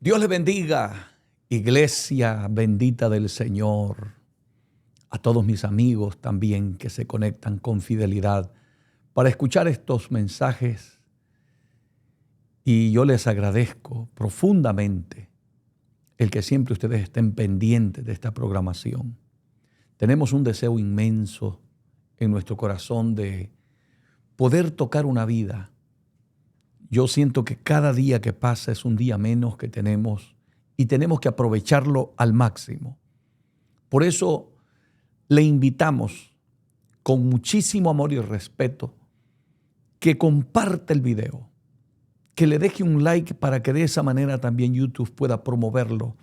Dios le bendiga, iglesia bendita del Señor, a todos mis amigos también que se conectan con fidelidad para escuchar estos mensajes. Y yo les agradezco profundamente el que siempre ustedes estén pendientes de esta programación. Tenemos un deseo inmenso en nuestro corazón de poder tocar una vida. Yo siento que cada día que pasa es un día menos que tenemos y tenemos que aprovecharlo al máximo. Por eso le invitamos con muchísimo amor y respeto que comparte el video, que le deje un like para que de esa manera también YouTube pueda promoverlo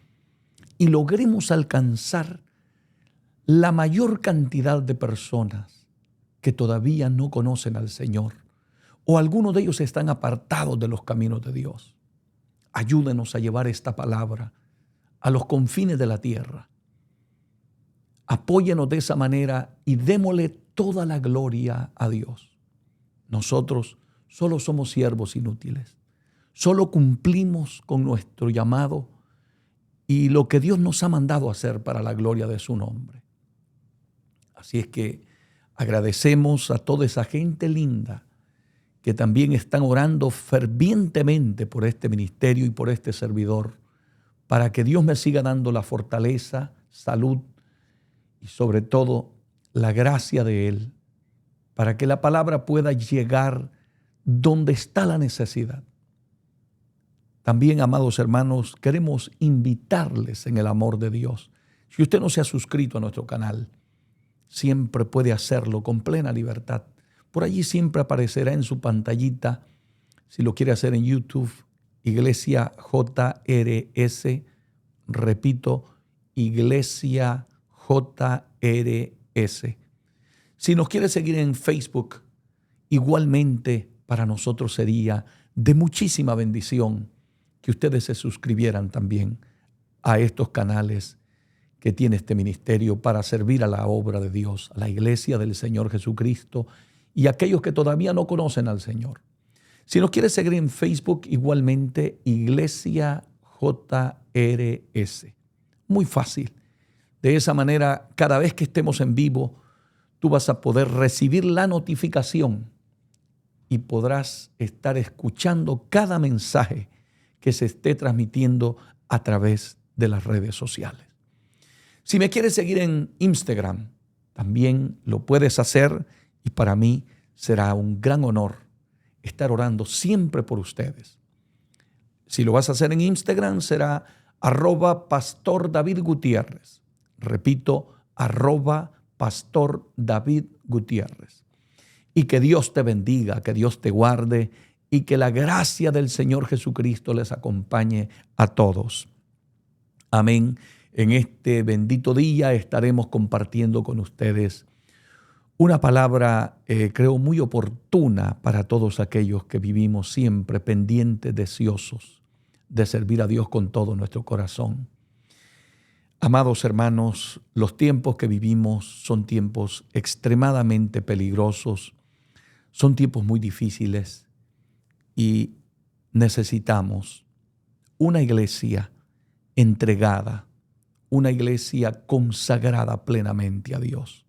y logremos alcanzar la mayor cantidad de personas que todavía no conocen al Señor. O algunos de ellos están apartados de los caminos de Dios. Ayúdenos a llevar esta palabra a los confines de la tierra. Apóyenos de esa manera y démosle toda la gloria a Dios. Nosotros solo somos siervos inútiles. Solo cumplimos con nuestro llamado y lo que Dios nos ha mandado hacer para la gloria de su nombre. Así es que agradecemos a toda esa gente linda que también están orando fervientemente por este ministerio y por este servidor, para que Dios me siga dando la fortaleza, salud y sobre todo la gracia de Él, para que la palabra pueda llegar donde está la necesidad. También, amados hermanos, queremos invitarles en el amor de Dios. Si usted no se ha suscrito a nuestro canal, siempre puede hacerlo con plena libertad. Por allí siempre aparecerá en su pantallita, si lo quiere hacer en YouTube, Iglesia JRS. Repito, Iglesia JRS. Si nos quiere seguir en Facebook, igualmente para nosotros sería de muchísima bendición que ustedes se suscribieran también a estos canales que tiene este ministerio para servir a la obra de Dios, a la iglesia del Señor Jesucristo y aquellos que todavía no conocen al Señor. Si nos quiere seguir en Facebook, igualmente Iglesia JRS. Muy fácil. De esa manera, cada vez que estemos en vivo, tú vas a poder recibir la notificación y podrás estar escuchando cada mensaje que se esté transmitiendo a través de las redes sociales. Si me quieres seguir en Instagram, también lo puedes hacer y para mí será un gran honor estar orando siempre por ustedes. Si lo vas a hacer en Instagram será @Pastor David Gutiérrez. Repito, @Pastor David Gutiérrez. Y que Dios te bendiga, que Dios te guarde y que la gracia del Señor Jesucristo les acompañe a todos. Amén. En este bendito día estaremos compartiendo con ustedes una palabra, creo, muy oportuna para todos aquellos que vivimos siempre pendientes, deseosos de servir a Dios con todo nuestro corazón. Amados hermanos, los tiempos que vivimos son tiempos extremadamente peligrosos, son tiempos muy difíciles y necesitamos una iglesia entregada, una iglesia consagrada plenamente a Dios,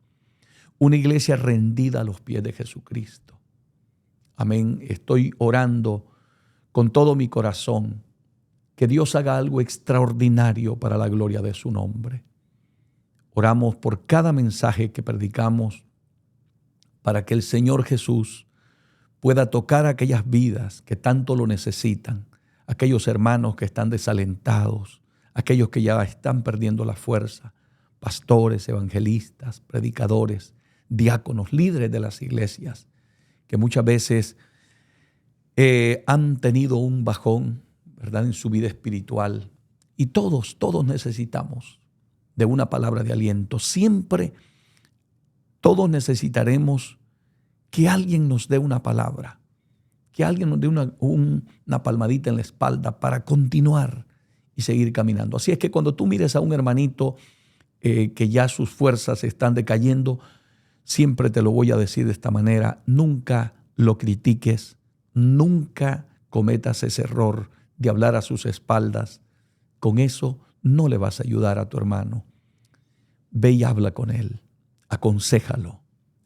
una iglesia rendida a los pies de Jesucristo. Amén. Estoy orando con todo mi corazón que Dios haga algo extraordinario para la gloria de su nombre. Oramos por cada mensaje que predicamos para que el Señor Jesús pueda tocar aquellas vidas que tanto lo necesitan, aquellos hermanos que están desalentados, aquellos que ya están perdiendo la fuerza, pastores, evangelistas, predicadores, diáconos, líderes de las iglesias, que muchas veces han tenido un bajón, ¿verdad?, en su vida espiritual. Y todos necesitamos de una palabra de aliento. Siempre todos necesitaremos que alguien nos dé una palabra, que alguien nos dé una palmadita en la espalda para continuar y seguir caminando. Así es que cuando tú mires a un hermanito que ya sus fuerzas están decayendo, siempre te lo voy a decir de esta manera: nunca lo critiques, nunca cometas ese error de hablar a sus espaldas, con eso no le vas a ayudar a tu hermano. Ve y habla con él, aconséjalo,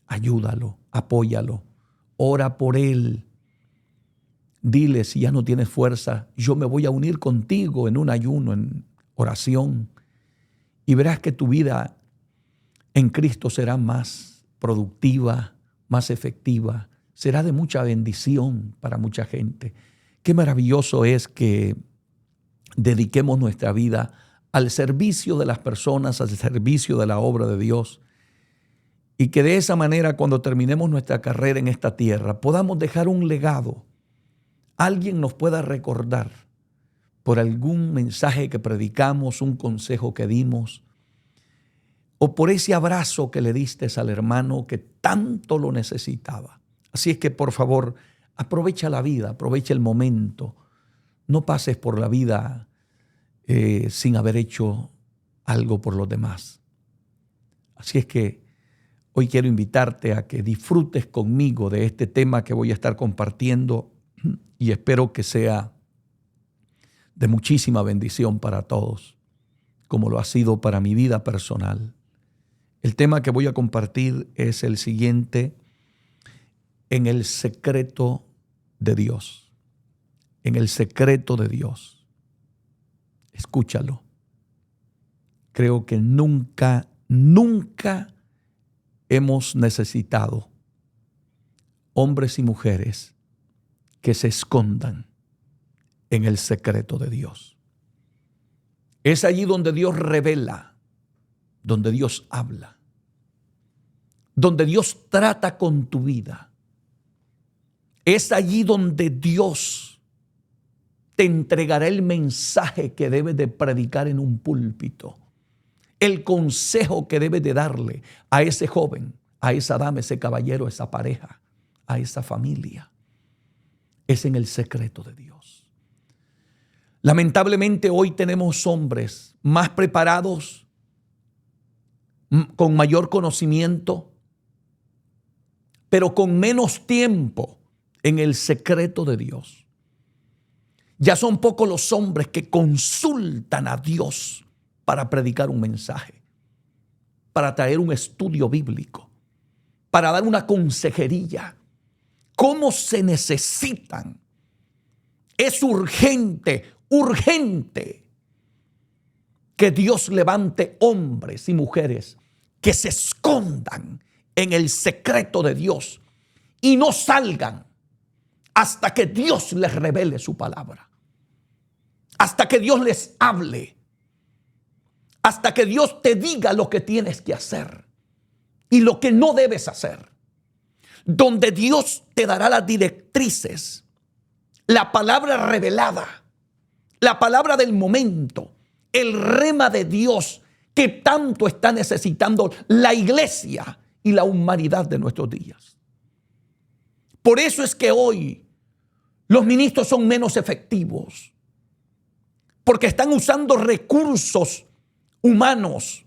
ayúdalo, apóyalo, ora por él. Dile, si ya no tienes fuerza, yo me voy a unir contigo en un ayuno, en oración, y verás que tu vida en Cristo será más productiva, más efectiva, será de mucha bendición para mucha gente. Qué maravilloso es que dediquemos nuestra vida al servicio de las personas, al servicio de la obra de Dios, y que de esa manera, cuando terminemos nuestra carrera en esta tierra, podamos dejar un legado. Alguien nos pueda recordar por algún mensaje que predicamos, un consejo que dimos, o por ese abrazo que le diste al hermano que tanto lo necesitaba. Así es que, por favor, aprovecha la vida, aprovecha el momento. No pases por la vida sin haber hecho algo por los demás. Así es que hoy quiero invitarte a que disfrutes conmigo de este tema que voy a estar compartiendo y espero que sea de muchísima bendición para todos, como lo ha sido para mi vida personal. El tema que voy a compartir es el siguiente: en el secreto de Dios. En el secreto de Dios. Escúchalo. Creo que nunca hemos necesitado hombres y mujeres que se escondan en el secreto de Dios. Es allí donde Dios revela, donde Dios habla, donde Dios trata con tu vida. Es allí donde Dios te entregará el mensaje que debes de predicar en un púlpito, el consejo que debes de darle a ese joven, a esa dama, ese caballero, a esa pareja, a esa familia. Es en el secreto de Dios. Lamentablemente hoy tenemos hombres más preparados, con mayor conocimiento, pero con menos tiempo en el secreto de Dios. Ya son pocos los hombres que consultan a Dios para predicar un mensaje, para traer un estudio bíblico, para dar una consejería. ¿Cómo se necesitan? Es urgente que Dios levante hombres y mujeres que se escondan en el secreto de Dios y no salgan hasta que Dios les revele su palabra, hasta que Dios les hable, hasta que Dios te diga lo que tienes que hacer y lo que no debes hacer, donde Dios te dará las directrices, la palabra revelada, la palabra del momento, el rema de Dios que tanto está necesitando la iglesia y la humanidad de nuestros días. Por eso es que hoy los ministros son menos efectivos, porque están usando recursos humanos,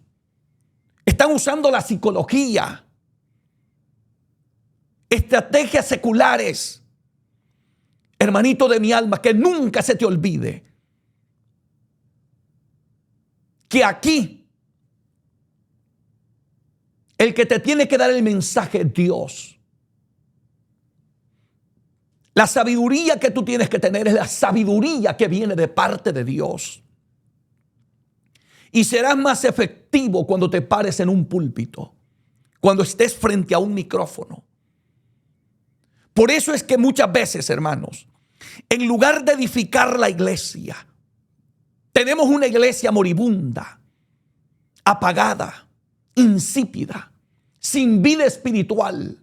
están usando la psicología, estrategias seculares. Hermanito de mi alma, que nunca se te olvide que aquí el que te tiene que dar el mensaje es Dios. La sabiduría que tú tienes que tener es la sabiduría que viene de parte de Dios. Y serás más efectivo cuando te pares en un púlpito, cuando estés frente a un micrófono. Por eso es que muchas veces, hermanos, en lugar de edificar la iglesia, tenemos una iglesia moribunda, apagada, insípida, sin vida espiritual.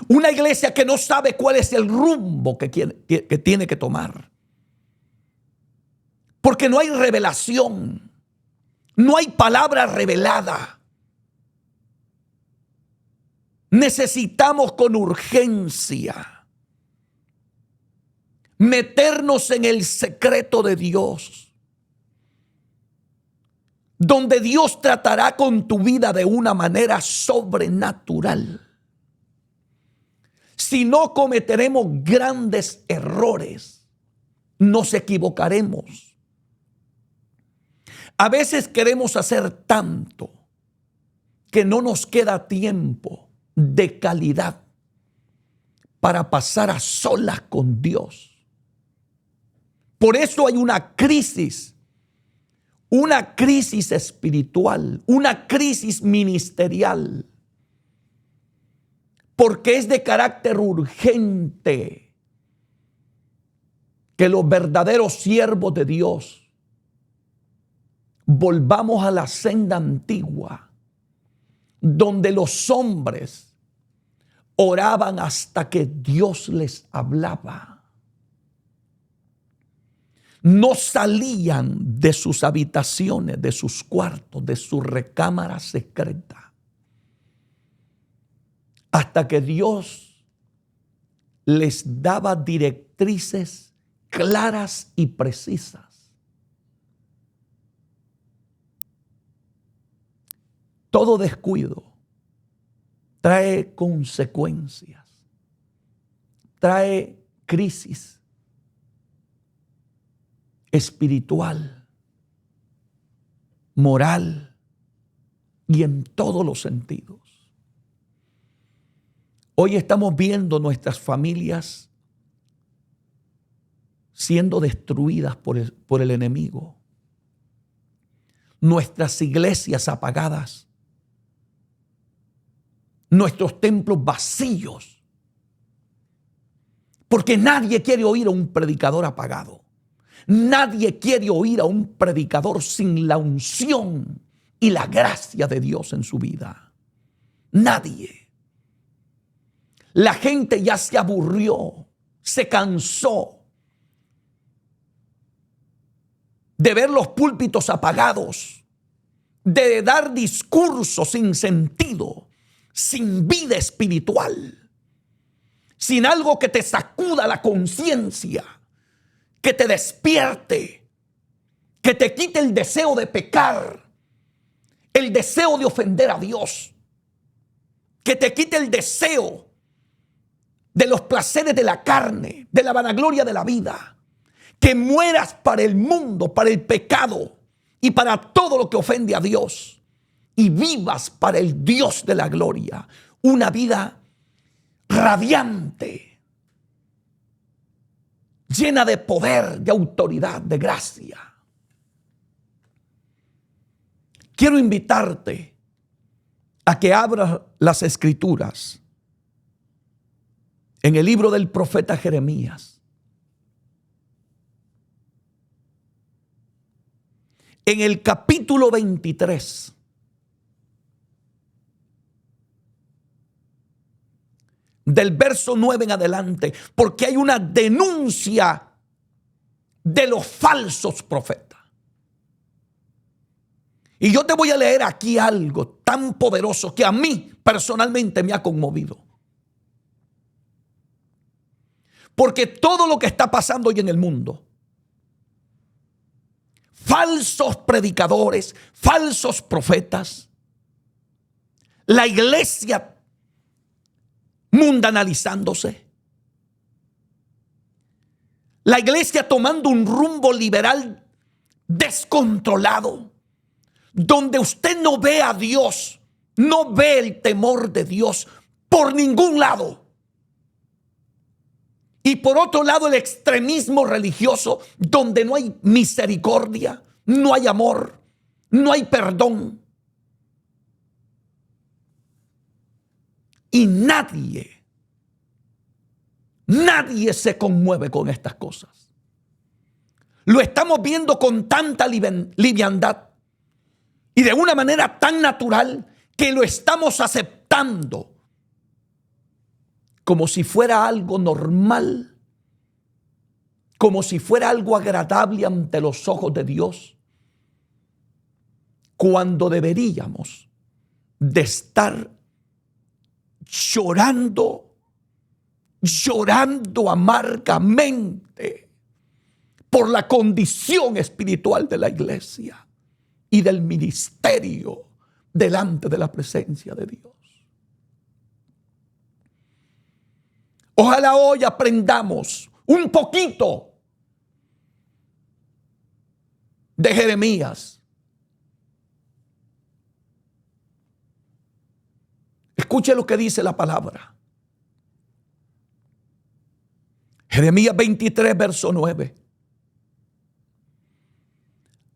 Una iglesia que no sabe cuál es el rumbo que tiene que tomar. Porque no hay revelación, no hay palabra revelada. Necesitamos con urgencia meternos en el secreto de Dios, donde Dios tratará con tu vida de una manera sobrenatural. Si no cometeremos grandes errores, nos equivocaremos. A veces queremos hacer tanto que no nos queda tiempo de calidad para pasar a solas con Dios. Por eso hay una crisis espiritual, una crisis ministerial, porque es de carácter urgente que los verdaderos siervos de Dios volvamos a la senda antigua, donde los hombres oraban hasta que Dios les hablaba. No salían de sus habitaciones, de sus cuartos, de su recámara secreta, hasta que Dios les daba directrices claras y precisas. Todo descuido trae consecuencias, trae crisis espiritual, moral y en todos los sentidos. Hoy estamos viendo nuestras familias siendo destruidas por el enemigo, nuestras iglesias apagadas, nuestros templos vacíos, porque nadie quiere oír a un predicador apagado. Nadie quiere oír a un predicador sin la unción y la gracia de Dios en su vida. Nadie. La gente ya se aburrió, se cansó de ver los púlpitos apagados, de dar discursos sin sentido, sin vida espiritual, sin algo que te sacuda la conciencia, que te despierte, que te quite el deseo de pecar, el deseo de ofender a Dios, que te quite el deseo de los placeres de la carne, de la vanagloria de la vida, que mueras para el mundo, para el pecado y para todo lo que ofende a Dios, y vivas para el Dios de la gloria, una vida radiante, llena de poder, de autoridad, de gracia. Quiero invitarte a que abras las Escrituras en el libro del profeta Jeremías. En el capítulo 23. Del verso 9 en adelante, porque hay una denuncia de los falsos profetas. Y yo te voy a leer aquí algo tan poderoso que a mí personalmente me ha conmovido. Porque todo lo que está pasando hoy en el mundo, falsos predicadores, falsos profetas, la iglesia mundanalizándose, la iglesia tomando un rumbo liberal descontrolado, donde usted no ve a Dios, no ve el temor de Dios por ningún lado. Y por otro lado, el extremismo religioso, donde no hay misericordia, no hay amor, no hay perdón. Y nadie se conmueve con estas cosas. Lo estamos viendo con tanta liviandad y de una manera tan natural que lo estamos aceptando como si fuera algo normal, como si fuera algo agradable ante los ojos de Dios, cuando deberíamos de estar llorando amargamente por la condición espiritual de la iglesia y del ministerio delante de la presencia de Dios. Ojalá hoy aprendamos un poquito de Jeremías Escuche lo que dice la palabra. Jeremías 23, verso 9.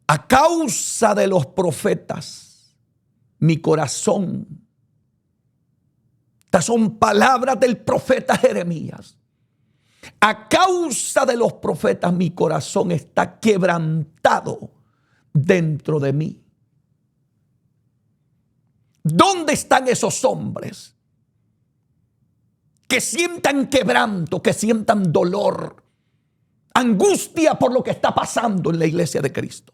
A causa de los profetas, mi corazón. Estas son palabras del profeta Jeremías. A causa de los profetas, mi corazón está quebrantado dentro de mí. ¿Dónde están esos hombres que sientan quebranto, que sientan dolor, angustia por lo que está pasando en la iglesia de Cristo?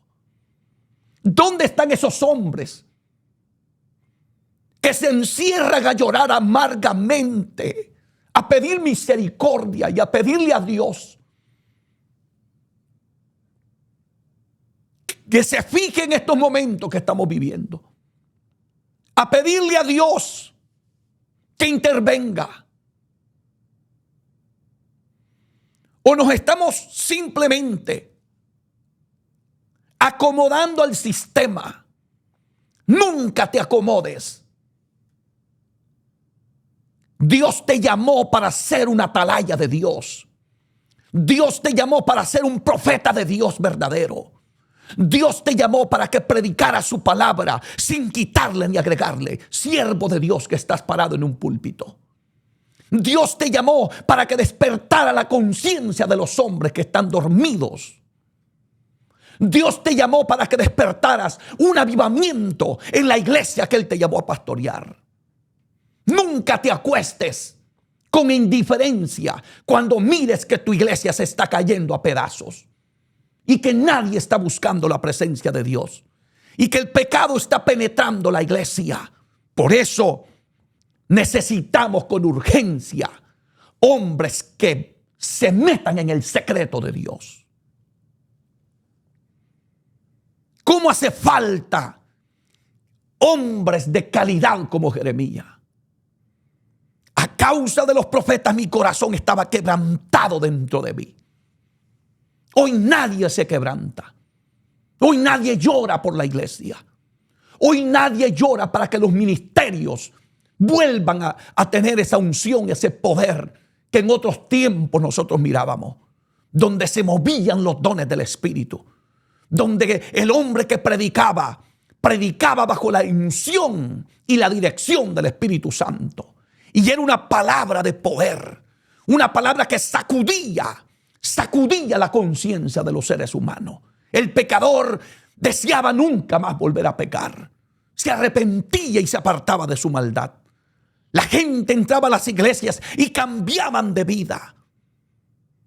¿Dónde están esos hombres que se encierran a llorar amargamente, a pedir misericordia y a pedirle a Dios que se fije en estos momentos que estamos viviendo? A pedirle a Dios que intervenga. O nos estamos simplemente acomodando al sistema. Nunca te acomodes. Dios te llamó para ser una atalaya de Dios. Dios te llamó para ser un profeta de Dios verdadero. Dios te llamó para que predicara su palabra sin quitarle ni agregarle. Siervo de Dios que estás parado en un púlpito. Dios te llamó para que despertara la conciencia de los hombres que están dormidos. Dios te llamó para que despertaras un avivamiento en la iglesia que Él te llamó a pastorear. Nunca te acuestes con indiferencia cuando mires que tu iglesia se está cayendo a pedazos y que nadie está buscando la presencia de Dios y que el pecado está penetrando la iglesia. Por eso necesitamos con urgencia hombres que se metan en el secreto de Dios. ¿Cómo hace falta hombres de calidad como Jeremías? A causa de los profetas mi corazón estaba quebrantado dentro de mí. Hoy nadie se quebranta. Hoy nadie llora por la iglesia. Hoy nadie llora para que los ministerios vuelvan a tener esa unción, ese poder que en otros tiempos nosotros mirábamos, donde se movían los dones del Espíritu, donde el hombre que predicaba bajo la unción y la dirección del Espíritu Santo. Y era una palabra de poder, una palabra que sacudía la conciencia de los seres humanos. El pecador deseaba nunca más volver a pecar. Se arrepentía y se apartaba de su maldad. La gente entraba a las iglesias y cambiaban de vida.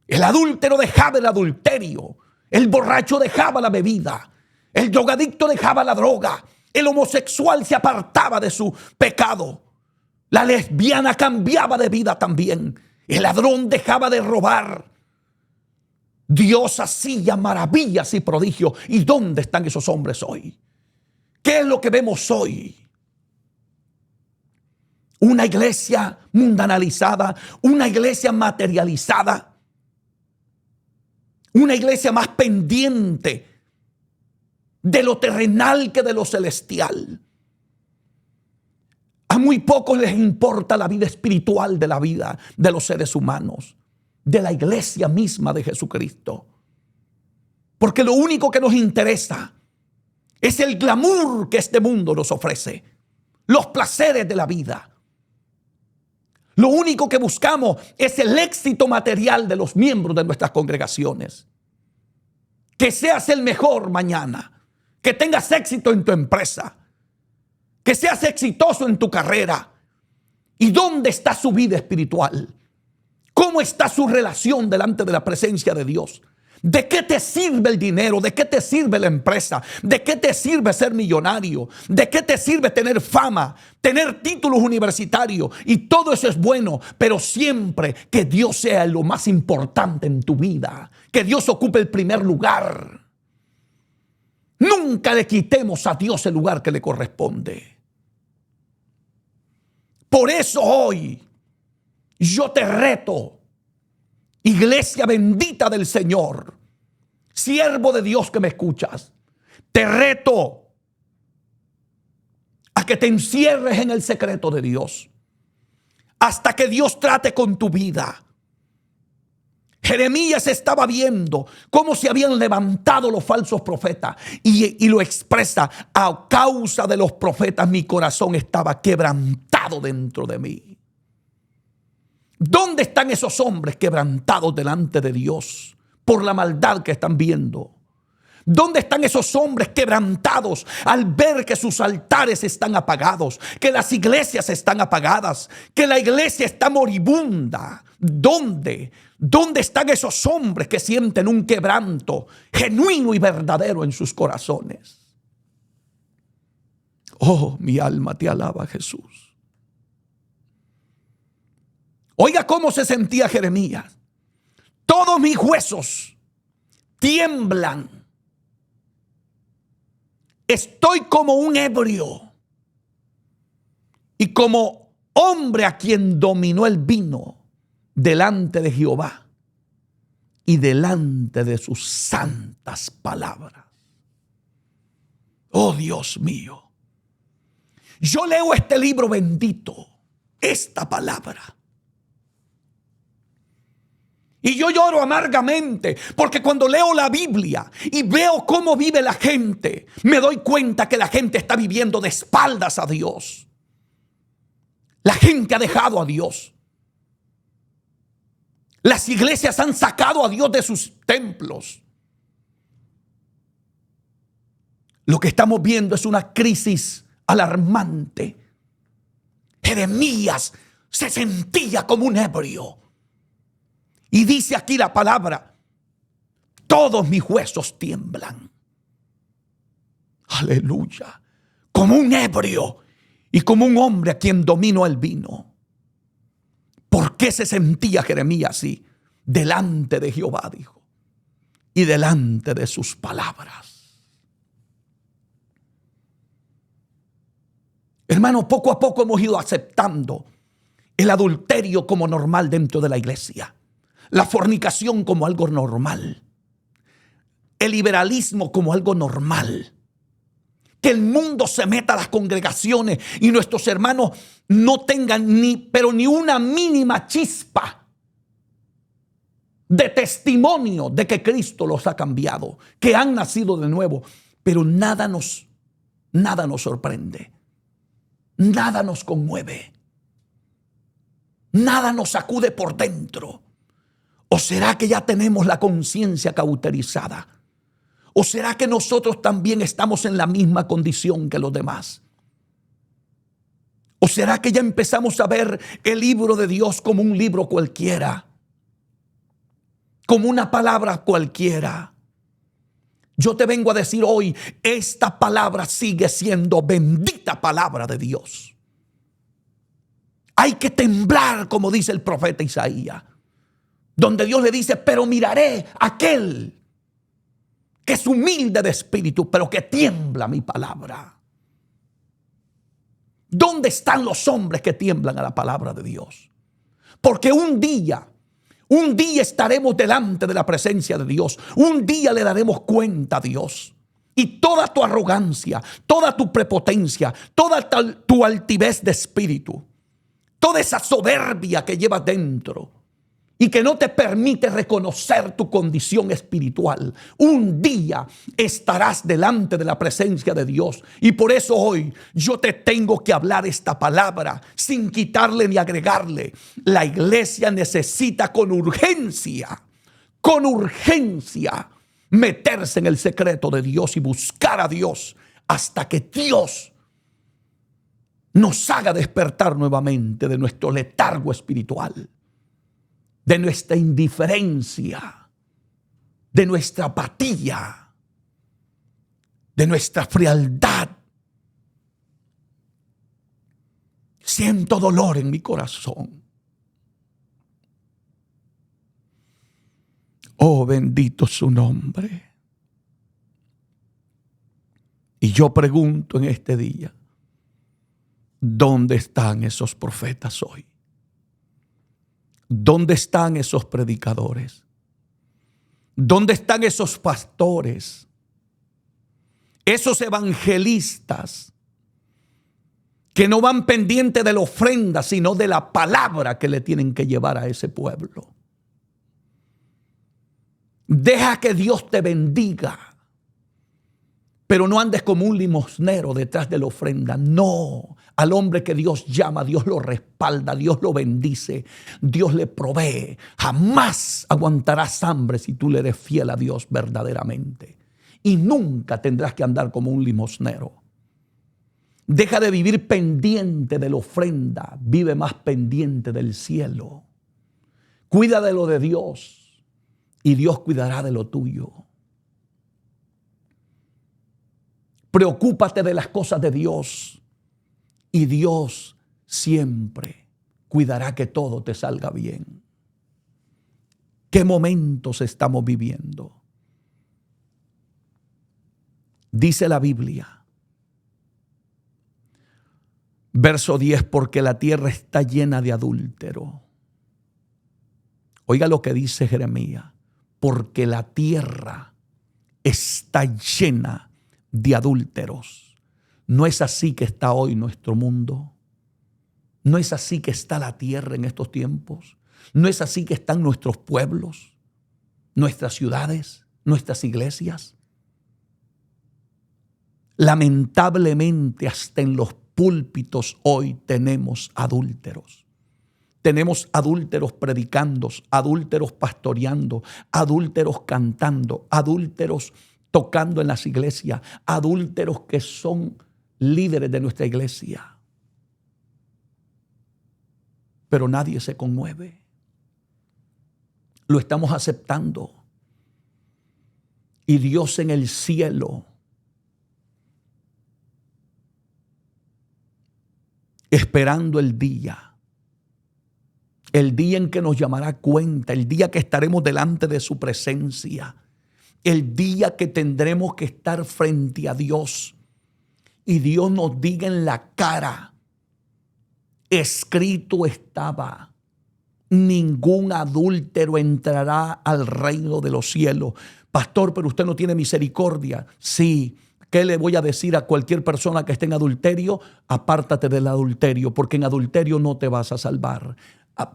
El adúltero dejaba el adulterio. El borracho dejaba la bebida. El drogadicto dejaba la droga. El homosexual se apartaba de su pecado. La lesbiana cambiaba de vida también. El ladrón dejaba de robar. Dios hacía maravillas y prodigios. ¿Y dónde están esos hombres hoy? ¿Qué es lo que vemos hoy? Una iglesia mundanalizada, una iglesia materializada, una iglesia más pendiente de lo terrenal que de lo celestial. A muy pocos les importa la vida espiritual de la vida de los seres humanos, de la iglesia misma de Jesucristo. Porque lo único que nos interesa es el glamour que este mundo nos ofrece, los placeres de la vida. Lo único que buscamos es el éxito material de los miembros de nuestras congregaciones. Que seas el mejor mañana, que tengas éxito en tu empresa, que seas exitoso en tu carrera. ¿Y dónde está su vida espiritual? ¿Cómo está su relación delante de la presencia de Dios? ¿De qué te sirve el dinero? ¿De qué te sirve la empresa? ¿De qué te sirve ser millonario? ¿De qué te sirve tener fama, tener títulos universitarios? Y todo eso es bueno, pero siempre que Dios sea lo más importante en tu vida, que Dios ocupe el primer lugar. Nunca le quitemos a Dios el lugar que le corresponde. Por eso hoy yo te reto, iglesia bendita del Señor, siervo de Dios que me escuchas, te reto a que te encierres en el secreto de Dios. hasta que Dios trate con tu vida. Jeremías estaba viendo cómo se habían levantado los falsos profetas y lo expresa: a causa de los profetas mi corazón estaba quebrantado dentro de mí. ¿Dónde están esos hombres quebrantados delante de Dios por la maldad que están viendo? ¿Dónde están esos hombres quebrantados al ver que sus altares están apagados, que las iglesias están apagadas, que la iglesia está moribunda? ¿Dónde? ¿Dónde están esos hombres que sienten un quebranto genuino y verdadero en sus corazones? Oh, mi alma te alaba, Jesús. Oiga cómo se sentía Jeremías. Todos mis huesos tiemblan. Estoy como un ebrio y como hombre a quien dominó el vino delante de Jehová y delante de sus santas palabras. Oh Dios mío, yo leo este libro bendito, esta palabra, y yo lloro amargamente, porque cuando leo la Biblia y veo cómo vive la gente, me doy cuenta que la gente está viviendo de espaldas a Dios. La gente ha dejado a Dios. Las iglesias han sacado a Dios de sus templos. Lo que estamos viendo es una crisis alarmante. Jeremías se sentía como un ebrio. Y dice aquí la palabra: todos mis huesos tiemblan. Aleluya. Como un ebrio y como un hombre a quien dominó el vino. ¿Por qué se sentía Jeremías así? Delante de Jehová, dijo, y delante de sus palabras. Hermano, poco a poco hemos ido aceptando el adulterio como normal dentro de la iglesia. La fornicación como algo normal. El liberalismo como algo normal. Que el mundo se meta a las congregaciones y nuestros hermanos no tengan ni una mínima chispa de testimonio de que Cristo los ha cambiado, que han nacido de nuevo. Pero nada nos sorprende. Nada nos conmueve. Nada nos sacude por dentro. ¿O será que ya tenemos la conciencia cauterizada? ¿O será que nosotros también estamos en la misma condición que los demás? ¿O será que ya empezamos a ver el libro de Dios como un libro cualquiera? Como una palabra cualquiera. Yo te vengo a decir hoy, esta palabra sigue siendo bendita palabra de Dios. Hay que temblar, como dice el profeta Isaías, donde Dios le dice: pero miraré a aquel que es humilde de espíritu, pero que tiembla mi palabra. ¿Dónde están los hombres que tiemblan a la palabra de Dios? Porque un día estaremos delante de la presencia de Dios. Un día le daremos cuenta a Dios. Y toda tu arrogancia, toda tu prepotencia, toda tu altivez de espíritu, toda esa soberbia que llevas dentro y que no te permite reconocer tu condición espiritual, un día estarás delante de la presencia de Dios. Y por eso hoy yo te tengo que hablar esta palabra sin quitarle ni agregarle. La iglesia necesita con urgencia meterse en el secreto de Dios y buscar a Dios hasta que Dios nos haga despertar nuevamente de nuestro letargo espiritual, de nuestra indiferencia, de nuestra apatía, de nuestra frialdad. Siento dolor en mi corazón. Oh, bendito su nombre. Y yo pregunto en este día, ¿dónde están esos profetas hoy? ¿Dónde están esos predicadores? ¿Dónde están esos pastores? Esos evangelistas que no van pendientes de la ofrenda, sino de la palabra que le tienen que llevar a ese pueblo. Deja que Dios te bendiga, pero no andes como un limosnero detrás de la ofrenda. No, al hombre que Dios llama, Dios lo respalda, Dios lo bendice, Dios le provee. Jamás aguantarás hambre si tú le eres fiel a Dios verdaderamente. Y nunca tendrás que andar como un limosnero. Deja de vivir pendiente de la ofrenda, vive más pendiente del cielo. Cuida de lo de Dios y Dios cuidará de lo tuyo. Preocúpate de las cosas de Dios y Dios siempre cuidará que todo te salga bien. ¿Qué momentos estamos viviendo? Dice la Biblia, verso 10, porque la tierra está llena de adúltero. Oiga lo que dice Jeremías, porque la tierra está llena de adúlteros. ¿No es así que está hoy nuestro mundo? ¿No es así que está la tierra en estos tiempos? ¿No es así que están nuestros pueblos, nuestras ciudades, nuestras iglesias? Lamentablemente, hasta en los púlpitos hoy tenemos adúlteros. Tenemos adúlteros predicando, adúlteros pastoreando, adúlteros cantando, adúlteros tocando en las iglesias, adúlteros que son líderes de nuestra iglesia. Pero nadie se conmueve. Lo estamos aceptando. Y Dios en el cielo, esperando el día en que nos llamará cuenta, el día que estaremos delante de su presencia, el día que tendremos que estar frente a Dios y Dios nos diga en la cara, escrito estaba, ningún adúltero entrará al reino de los cielos. Pastor, pero usted no tiene misericordia. Sí. ¿Qué le voy a decir a cualquier persona que esté en adulterio? Apártate del adulterio, porque en adulterio no te vas a salvar.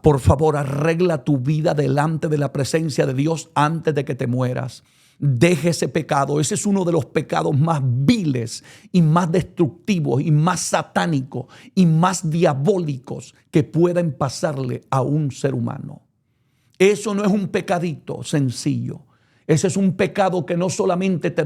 Por favor, arregla tu vida delante de la presencia de Dios antes de que te mueras. Deje ese pecado. Ese es uno de los pecados más viles y más destructivos y más satánicos y más diabólicos que pueden pasarle a un ser humano. Eso no es un pecadito sencillo. Ese es un pecado que no solamente te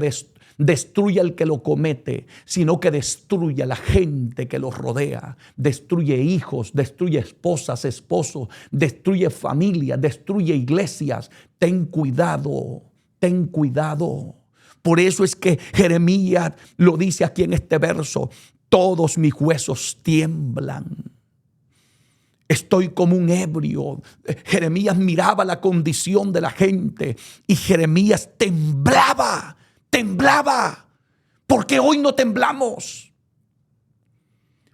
destruye al que lo comete, sino que destruye a la gente que los rodea, destruye hijos, destruye esposas, esposos, destruye familias, destruye iglesias. Ten cuidado, ten cuidado. Por eso es que Jeremías lo dice aquí en este verso, todos mis huesos tiemblan. Estoy como un ebrio. Jeremías miraba la condición de la gente y Jeremías temblaba. ¿Por qué hoy no temblamos?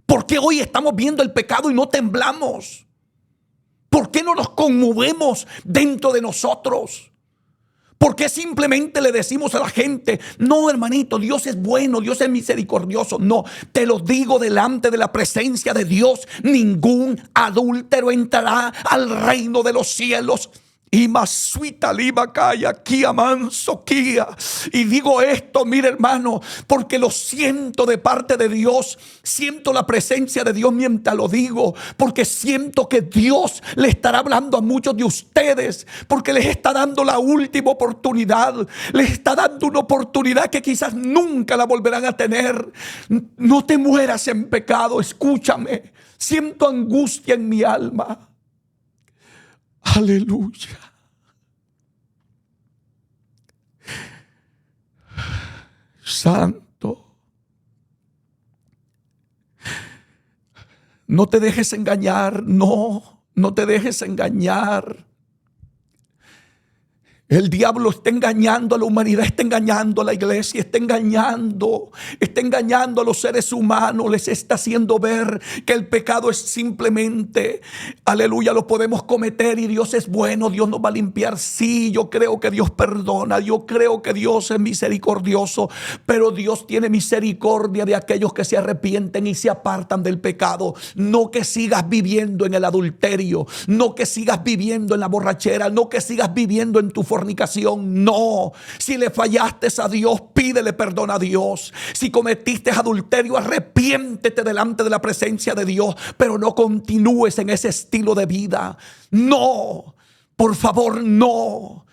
¿Por qué hoy estamos viendo el pecado y no temblamos? ¿Por qué no nos conmovemos dentro de nosotros? ¿Por qué simplemente le decimos a la gente, no hermanito, Dios es bueno, Dios es misericordioso? No, te lo digo delante de la presencia de Dios, ningún adúltero entrará al reino de los cielos. Y masuita liba calla, kia manso kia. Y digo esto, mire hermano, porque lo siento de parte de Dios. Siento la presencia de Dios mientras lo digo, porque siento que Dios le estará hablando a muchos de ustedes, porque les está dando la última oportunidad. Les está dando una oportunidad que quizás nunca la volverán a tener. No te mueras en pecado, escúchame. Siento angustia en mi alma. Aleluya. Santo. No te dejes engañar. No te dejes engañar. El diablo está engañando a la humanidad, está engañando a la iglesia, está engañando a los seres humanos. Les está haciendo ver que el pecado es simplemente, aleluya, lo podemos cometer y Dios es bueno, Dios nos va a limpiar. Sí, yo creo que Dios perdona, yo creo que Dios es misericordioso, pero Dios tiene misericordia de aquellos que se arrepienten y se apartan del pecado. No que sigas viviendo en el adulterio, no que sigas viviendo en la borrachera, no que sigas viviendo en tu fornicación. No, si le fallaste a Dios, pídele perdón a Dios. Si cometiste adulterio, arrepiéntete delante de la presencia de Dios, pero no continúes en ese estilo de vida. No, por favor, no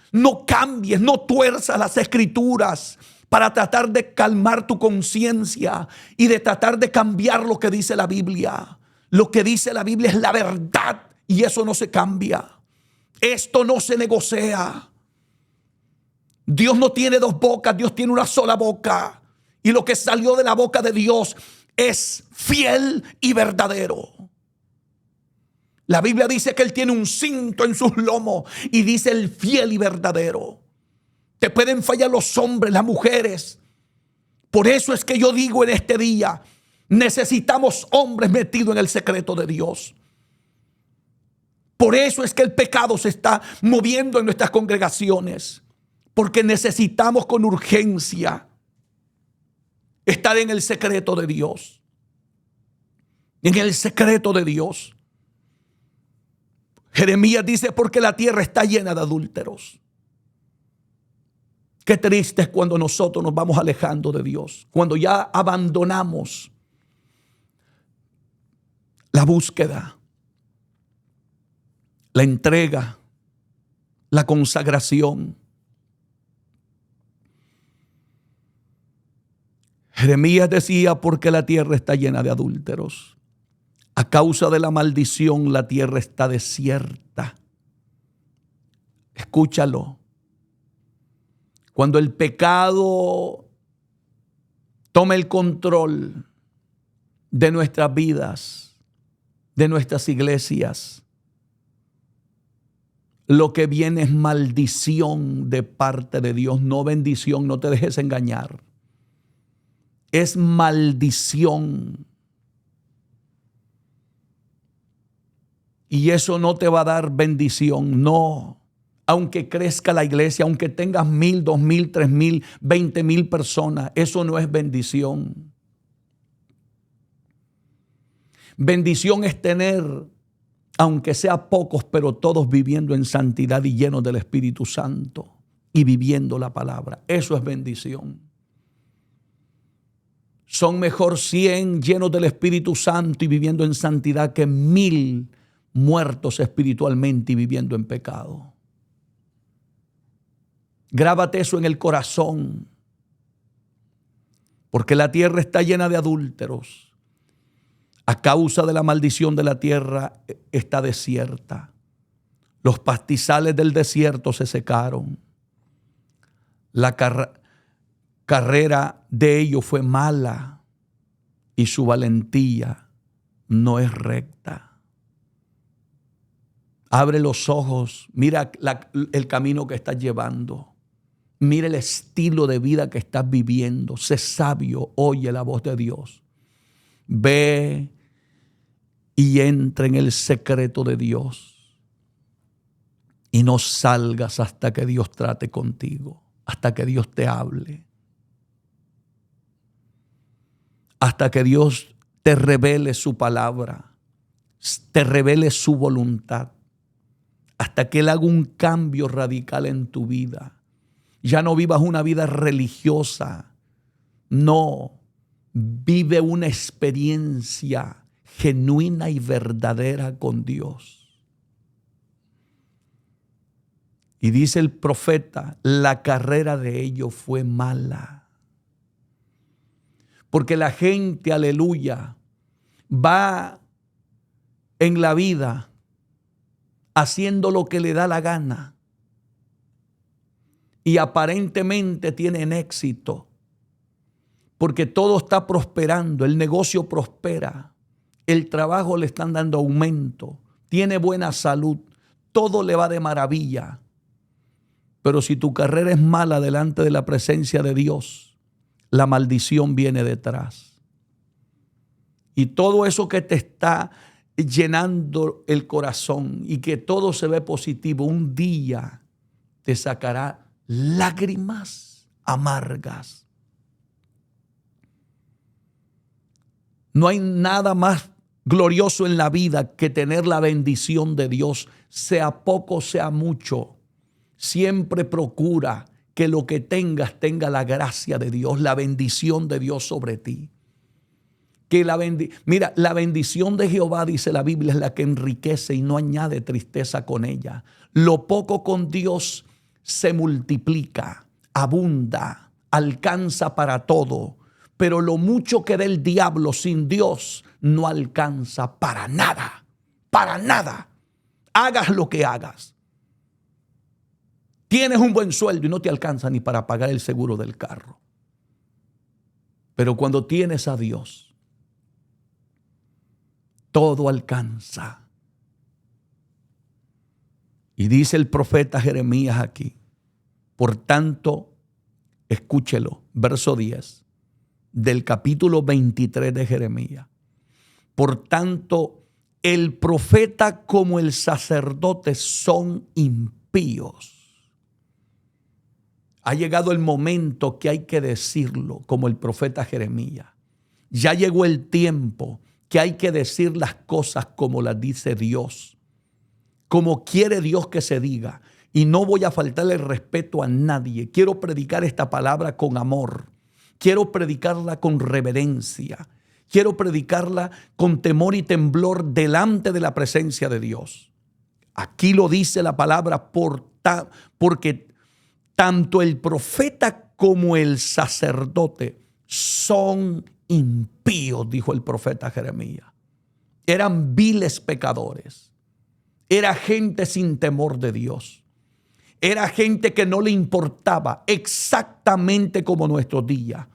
cambies, no tuerzas las escrituras para tratar de calmar tu conciencia y de tratar de cambiar lo que dice la Biblia. Lo que dice la Biblia es la verdad y eso no se cambia. Esto no se negocia. Dios no tiene dos bocas, Dios tiene una sola boca. Y lo que salió de la boca de Dios es fiel y verdadero. La Biblia dice que Él tiene un cinto en sus lomos y dice el fiel y verdadero. Te pueden fallar los hombres, las mujeres. Por eso es que yo digo en este día, necesitamos hombres metidos en el secreto de Dios. Por eso es que el pecado se está moviendo en nuestras congregaciones. Porque necesitamos con urgencia estar en el secreto de Dios. En el secreto de Dios. Jeremías dice, porque la tierra está llena de adúlteros. Qué triste es cuando nosotros nos vamos alejando de Dios. Cuando ya abandonamos la búsqueda, la entrega, la consagración. Jeremías decía, porque la tierra está llena de adúlteros. A causa de la maldición, la tierra está desierta. Escúchalo. Cuando el pecado toma el control de nuestras vidas, de nuestras iglesias, lo que viene es maldición de parte de Dios, no bendición. No te dejes engañar. Es maldición. Y eso no te va a dar bendición, no. Aunque crezca la iglesia, aunque tengas 1,000, 2,000, 3,000, 20,000 personas, eso no es bendición. Bendición es tener, aunque sea pocos, pero todos viviendo en santidad y llenos del Espíritu Santo y viviendo la palabra. Eso es bendición. Son mejor 100 llenos del Espíritu Santo y viviendo en santidad que 1,000 muertos espiritualmente y viviendo en pecado. Grábate eso en el corazón. Porque la tierra está llena de adúlteros. A causa de la maldición de la tierra está desierta. Los pastizales del desierto se secaron. La carrera de ellos fue mala y su valentía no es recta. Abre los ojos, mira el camino que estás llevando. Mira el estilo de vida que estás viviendo. Sé sabio, oye la voz de Dios. Ve y entra en el secreto de Dios. Y no salgas hasta que Dios trate contigo, hasta que Dios te hable. Hasta que Dios te revele su palabra, te revele su voluntad. Hasta que Él haga un cambio radical en tu vida. Ya no vivas una vida religiosa. No, vive una experiencia genuina y verdadera con Dios. Y dice el profeta, la carrera de ellos fue mala. Porque la gente, aleluya, va en la vida haciendo lo que le da la gana. Y aparentemente tienen éxito. Porque todo está prosperando, el negocio prospera, el trabajo le están dando aumento, tiene buena salud, todo le va de maravilla. Pero si tu carrera es mala delante de la presencia de Dios, la maldición viene detrás. Y todo eso que te está llenando el corazón y que todo se ve positivo, un día te sacará lágrimas amargas. No hay nada más glorioso en la vida que tener la bendición de Dios, sea poco, sea mucho. Siempre procura que lo que tengas tenga la gracia de Dios, la bendición de Dios sobre ti. Mira, la bendición de Jehová, dice la Biblia, es la que enriquece y no añade tristeza con ella. Lo poco con Dios se multiplica, abunda, alcanza para todo. Pero lo mucho que da el diablo sin Dios no alcanza para nada, para nada. Hagas lo que hagas. Tienes un buen sueldo y no te alcanza ni para pagar el seguro del carro. Pero cuando tienes a Dios, todo alcanza. Y dice el profeta Jeremías aquí, por tanto, escúchelo, verso 10 del capítulo 23 de Jeremías. Por tanto, el profeta como el sacerdote son impíos. Ha llegado el momento que hay que decirlo, como el profeta Jeremías. Ya llegó el tiempo que hay que decir las cosas como las dice Dios, como quiere Dios que se diga. Y no voy a faltarle el respeto a nadie. Quiero predicar esta palabra con amor. Quiero predicarla con reverencia. Quiero predicarla con temor y temblor delante de la presencia de Dios. Aquí lo dice la palabra porque tanto el profeta como el sacerdote son impíos, dijo el profeta Jeremías. Eran viles pecadores. Era gente sin temor de Dios. Era gente que no le importaba, exactamente como nuestros días.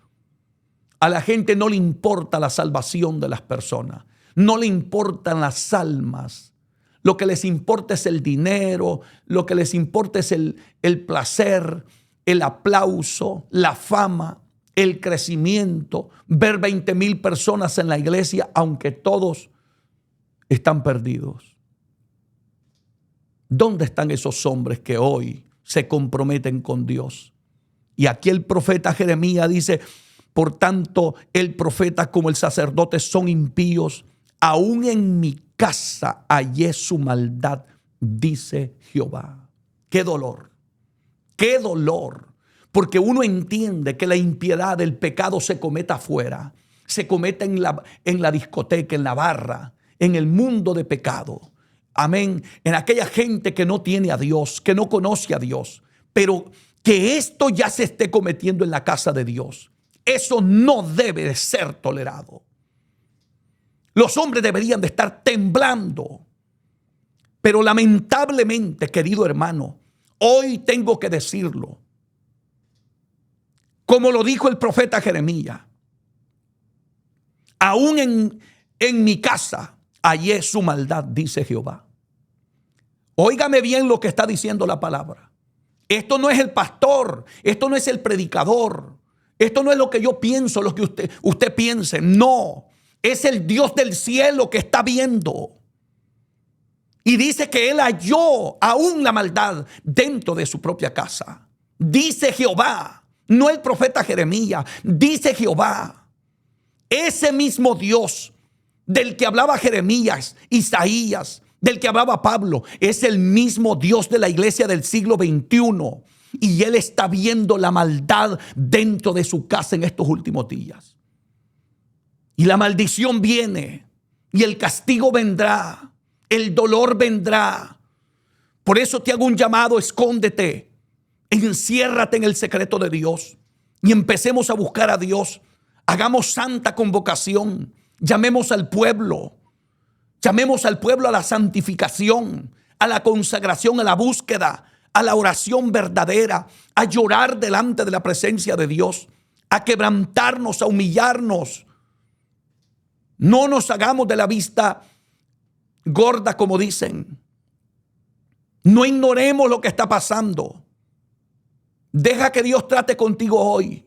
A la gente no le importa la salvación de las personas. No le importan las almas. Lo que les importa es el dinero. Lo que les importa es el placer, el aplauso, la fama, el crecimiento. Ver 20,000 personas en la iglesia, aunque todos están perdidos. ¿Dónde están esos hombres que hoy se comprometen con Dios? Y aquí el profeta Jeremías dice, por tanto, el profeta como el sacerdote son impíos. Aún en mi casa hallé su maldad, dice Jehová. ¡Qué dolor! ¡Qué dolor! Porque uno entiende que la impiedad, el pecado se comete afuera. Se comete en la discoteca, en la barra, en el mundo de pecado. Amén. En aquella gente que no tiene a Dios, que no conoce a Dios. Pero que esto ya se esté cometiendo en la casa de Dios. Eso no debe de ser tolerado. Los hombres deberían de estar temblando. Pero lamentablemente, querido hermano, hoy tengo que decirlo. Como lo dijo el profeta Jeremías. Aún en mi casa hallé su maldad, dice Jehová. Óigame bien lo que está diciendo la palabra. Esto no es el pastor, esto no es el predicador, esto no es lo que yo pienso, lo que usted piense. No, es el Dios del cielo que está viendo. Y dice que él halló aún la maldad dentro de su propia casa. Dice Jehová, no el profeta Jeremías, dice Jehová. Ese mismo Dios del que hablaba Jeremías, Isaías, del que hablaba Pablo, es el mismo Dios de la iglesia del siglo XXI. Y Él está viendo la maldad dentro de su casa en estos últimos días. Y la maldición viene, y el castigo vendrá, el dolor vendrá. Por eso te hago un llamado: escóndete, enciérrate en el secreto de Dios y empecemos a buscar a Dios. Hagamos santa convocación, llamemos al pueblo. Llamemos al pueblo a la santificación, a la consagración, a la búsqueda, a la oración verdadera, a llorar delante de la presencia de Dios, a quebrantarnos, a humillarnos. No nos hagamos de la vista gorda, como dicen. No ignoremos lo que está pasando. Deja que Dios trate contigo hoy.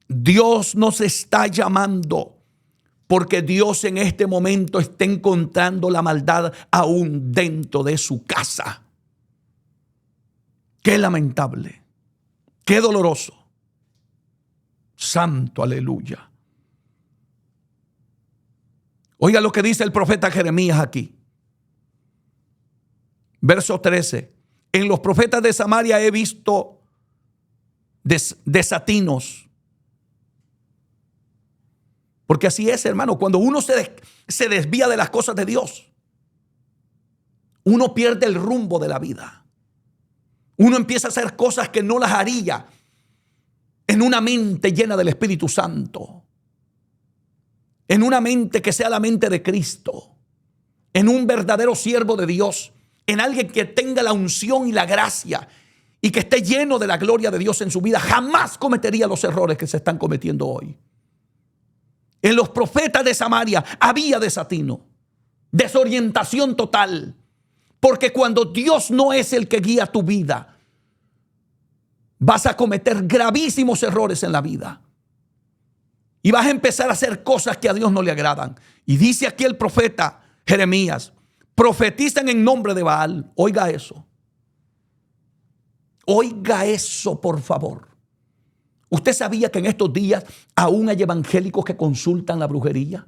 Dios nos está llamando porque Dios en este momento está encontrando la maldad aún dentro de su casa. Qué lamentable, qué doloroso. Santo, aleluya. Oiga lo que dice el profeta Jeremías aquí. Verso 13. En los profetas de Samaria he visto desatinos. Porque así es, hermano, cuando uno se desvía de las cosas de Dios, uno pierde el rumbo de la vida. Uno empieza a hacer cosas que no las haría en una mente llena del Espíritu Santo, en una mente que sea la mente de Cristo, en un verdadero siervo de Dios, en alguien que tenga la unción y la gracia y que esté lleno de la gloria de Dios en su vida. Jamás cometería los errores que se están cometiendo hoy. En los profetas de Samaria había desatino, desorientación total. Porque cuando Dios no es el que guía tu vida, vas a cometer gravísimos errores en la vida. Y vas a empezar a hacer cosas que a Dios no le agradan. Y dice aquí el profeta Jeremías, profetizan en nombre de Baal. Oiga eso. Oiga eso, por favor. ¿Usted sabía que en estos días aún hay evangélicos que consultan la brujería?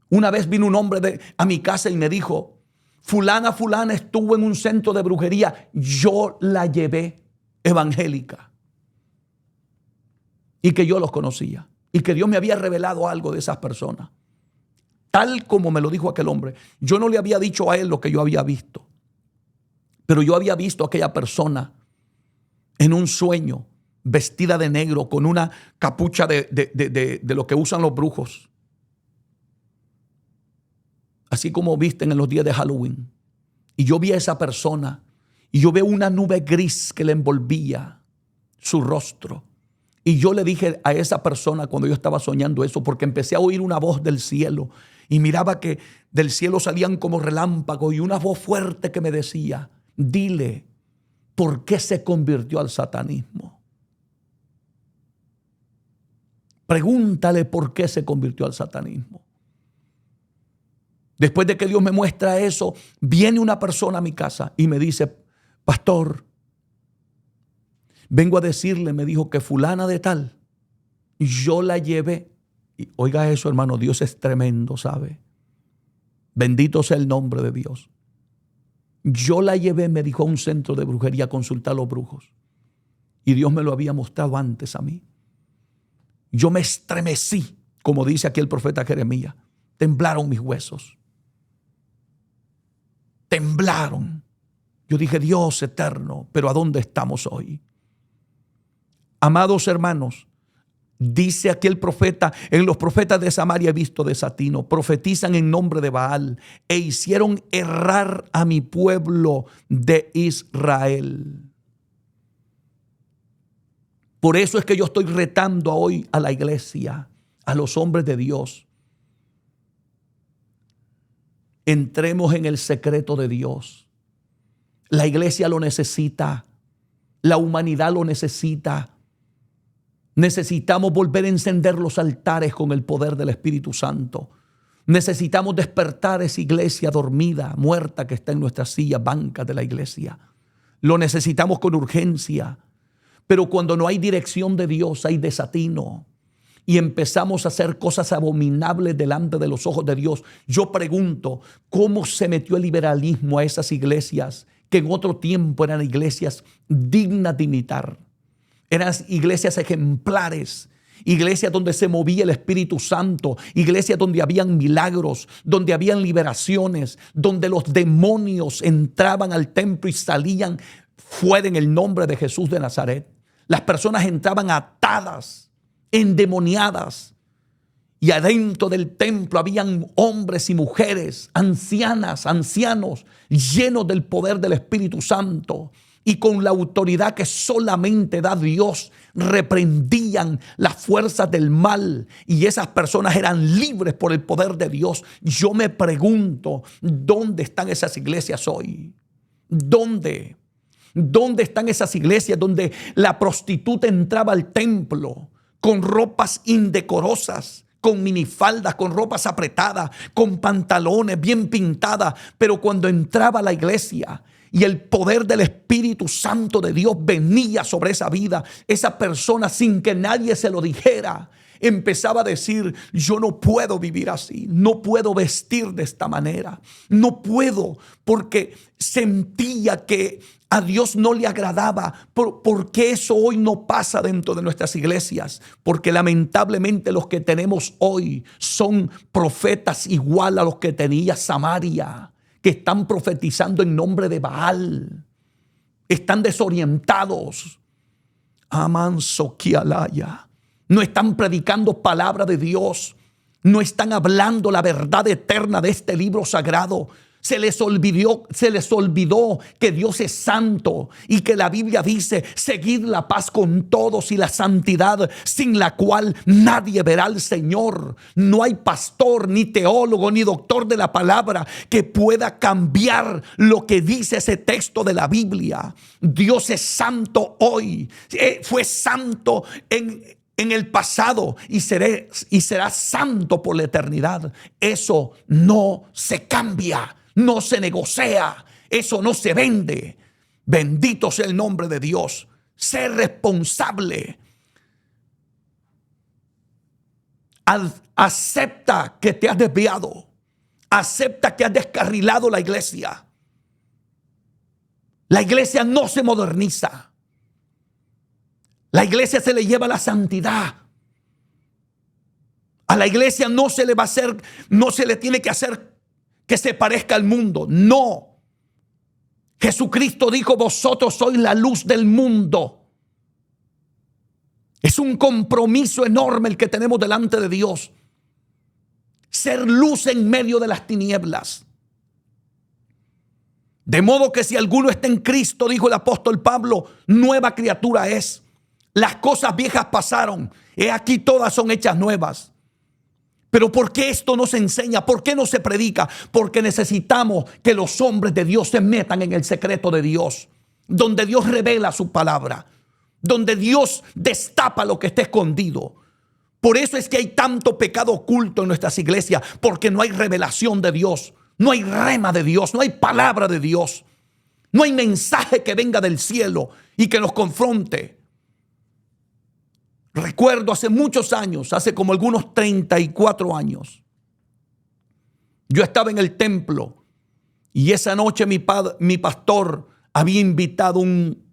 Una vez vino un hombre a mi casa y me dijo, fulana estuvo en un centro de brujería. Yo la llevé evangélica. Y que yo los conocía. Y que Dios me había revelado algo de esas personas. Tal como me lo dijo aquel hombre. Yo no le había dicho a él lo que yo había visto. Pero yo había visto a aquella persona en un sueño, vestida de negro, con una capucha de lo que usan los brujos. Así como visten en los días de Halloween. Y yo vi a esa persona y yo veo una nube gris que le envolvía su rostro. Y yo le dije a esa persona cuando yo estaba soñando eso, porque empecé a oír una voz del cielo y miraba que del cielo salían como relámpagos y una voz fuerte que me decía, dile, ¿por qué se convirtió al satanismo? Pregúntale por qué se convirtió al satanismo. Después de que Dios me muestra eso, viene una persona a mi casa y me dice, pastor, vengo a decirle, me dijo que fulana de tal, yo la llevé. Y oiga eso, hermano, Dios es tremendo, ¿sabe? Bendito sea el nombre de Dios. Yo la llevé, me dijo, a un centro de brujería a consultar a los brujos. Y Dios me lo había mostrado antes a mí. Yo me estremecí, como dice aquí el profeta Jeremías. Temblaron mis huesos. Temblaron. Yo dije, Dios eterno, pero ¿a dónde estamos hoy? Amados hermanos, dice aquí el profeta, en los profetas de Samaria he visto desatino, profetizan en nombre de Baal e hicieron errar a mi pueblo de Israel. Por eso es que yo estoy retando hoy a la iglesia, a los hombres de Dios. Entremos en el secreto de Dios. La iglesia lo necesita, la humanidad lo necesita. Necesitamos volver a encender los altares con el poder del Espíritu Santo. Necesitamos despertar esa iglesia dormida, muerta que está en nuestras sillas, bancas de la iglesia. Lo necesitamos con urgencia. Pero cuando no hay dirección de Dios, hay desatino. Y empezamos a hacer cosas abominables delante de los ojos de Dios. Yo pregunto, ¿cómo se metió el liberalismo a esas iglesias que en otro tiempo eran iglesias dignas de imitar? Eran iglesias ejemplares, iglesias donde se movía el Espíritu Santo, iglesias donde habían milagros, donde habían liberaciones, donde los demonios entraban al templo y salían fuera en el nombre de Jesús de Nazaret. Las personas entraban atadas, endemoniadas, y adentro del templo habían hombres y mujeres, ancianas, ancianos, llenos del poder del Espíritu Santo. Y con la autoridad que solamente da Dios, reprendían las fuerzas del mal. Y esas personas eran libres por el poder de Dios. Yo me pregunto, ¿dónde están esas iglesias hoy? ¿Dónde? ¿Dónde están esas iglesias donde la prostituta entraba al templo con ropas indecorosas, con minifaldas, con ropas apretadas, con pantalones bien pintadas? Pero cuando entraba a la iglesia y el poder del Espíritu Santo de Dios venía sobre esa vida, esa persona, sin que nadie se lo dijera, empezaba a decir: yo no puedo vivir así, no puedo vestir de esta manera, no puedo, porque sentía que a Dios no le agradaba. ¿Por qué eso hoy no pasa dentro de nuestras iglesias? Porque lamentablemente los que tenemos hoy son profetas igual a los que tenía Samaria, que están profetizando en nombre de Baal. Están desorientados. Amanso Kialaya. No están predicando palabra de Dios. No están hablando la verdad eterna de este libro sagrado. Se les olvidó que Dios es santo y que la Biblia dice: seguid la paz con todos y la santidad, sin la cual nadie verá al Señor. No hay pastor, ni teólogo, ni doctor de la palabra que pueda cambiar lo que dice ese texto de la Biblia. Dios es santo hoy. Fue santo en el pasado y será santo por la eternidad. Eso no se cambia. No se negocia, eso no se vende. Bendito sea el nombre de Dios. Sé responsable. Acepta que te has desviado. Acepta que has descarrilado la iglesia. La iglesia no se moderniza. La iglesia se le lleva la santidad. A la iglesia no se le tiene que hacer que se parezca al mundo. No. Jesucristo dijo: vosotros sois la luz del mundo. Es un compromiso enorme el que tenemos delante de Dios. Ser luz en medio de las tinieblas. De modo que si alguno está en Cristo, dijo el apóstol Pablo, nueva criatura es. Las cosas viejas pasaron, he aquí todas son hechas nuevas. Pero ¿por qué esto no se enseña? ¿Por qué no se predica? Porque necesitamos que los hombres de Dios se metan en el secreto de Dios, donde Dios revela su palabra, donde Dios destapa lo que está escondido. Por eso es que hay tanto pecado oculto en nuestras iglesias, porque no hay revelación de Dios, no hay rema de Dios, no hay palabra de Dios, no hay mensaje que venga del cielo y que nos confronte. Recuerdo hace muchos años, hace como algunos 34 años, yo estaba en el templo y esa noche mi pastor había invitado a un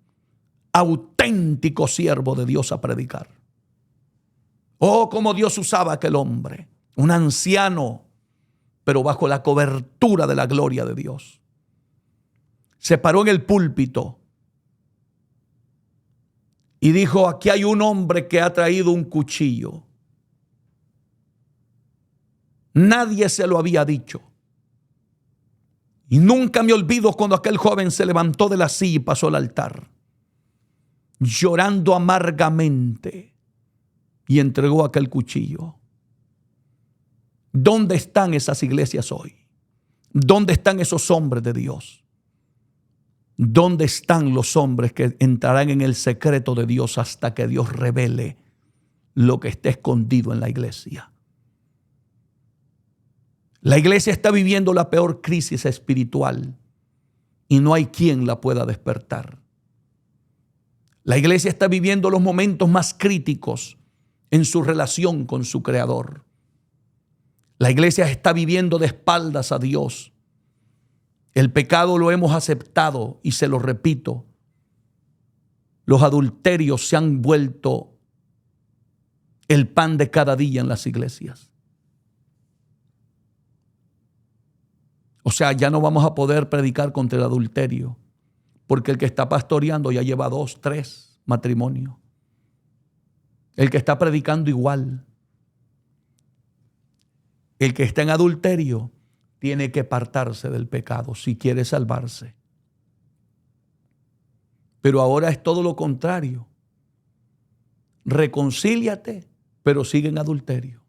auténtico siervo de Dios a predicar. Oh, cómo Dios usaba a aquel hombre, un anciano, pero bajo la cobertura de la gloria de Dios. Se paró en el púlpito y dijo: aquí hay un hombre que ha traído un cuchillo. Nadie se lo había dicho. Y nunca me olvido cuando aquel joven se levantó de la silla y pasó al altar, llorando amargamente, y entregó aquel cuchillo. ¿Dónde están esas iglesias hoy? ¿Dónde están esos hombres de Dios? ¿Dónde están los hombres que entrarán en el secreto de Dios hasta que Dios revele lo que está escondido en la iglesia? La iglesia está viviendo la peor crisis espiritual y no hay quien la pueda despertar. La iglesia está viviendo los momentos más críticos en su relación con su Creador. La iglesia está viviendo de espaldas a Dios. El pecado lo hemos aceptado y se lo repito. Los adulterios se han vuelto el pan de cada día en las iglesias. O sea, ya no vamos a poder predicar contra el adulterio, porque el que está pastoreando ya lleva 2, 3 matrimonios. El que está predicando igual. El que está en adulterio tiene que apartarse del pecado si quiere salvarse. Pero ahora es todo lo contrario. Reconcíliate, pero sigue en adulterio.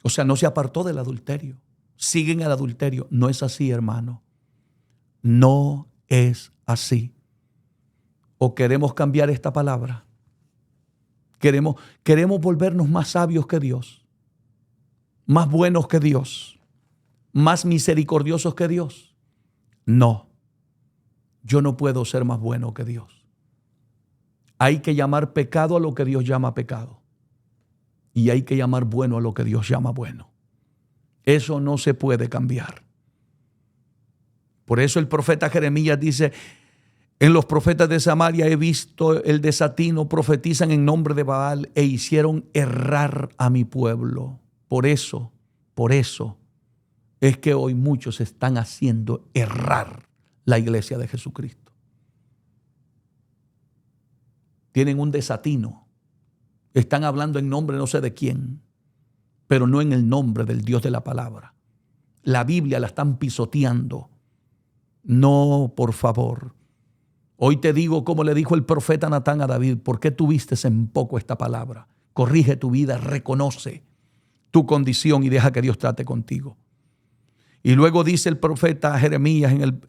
O sea, no se apartó del adulterio. Sigue en el adulterio. No es así, hermano. No es así. ¿O queremos cambiar esta palabra? ¿Queremos volvernos más sabios que Dios? ¿Más buenos que Dios? ¿Más misericordiosos que Dios? No, yo no puedo ser más bueno que Dios. Hay que llamar pecado a lo que Dios llama pecado. Y hay que llamar bueno a lo que Dios llama bueno. Eso no se puede cambiar. Por eso el profeta Jeremías dice: en los profetas de Samaria he visto el desatino, profetizan en nombre de Baal e hicieron errar a mi pueblo. Por eso es que hoy muchos están haciendo errar la iglesia de Jesucristo. Tienen un desatino. Están hablando en nombre no sé de quién, pero no en el nombre del Dios de la palabra. La Biblia la están pisoteando. No, por favor. Hoy te digo como le dijo el profeta Natán a David: ¿por qué tuviste en poco esta palabra? Corrige tu vida, reconoce tu condición y deja que Dios trate contigo. Y luego dice el profeta Jeremías en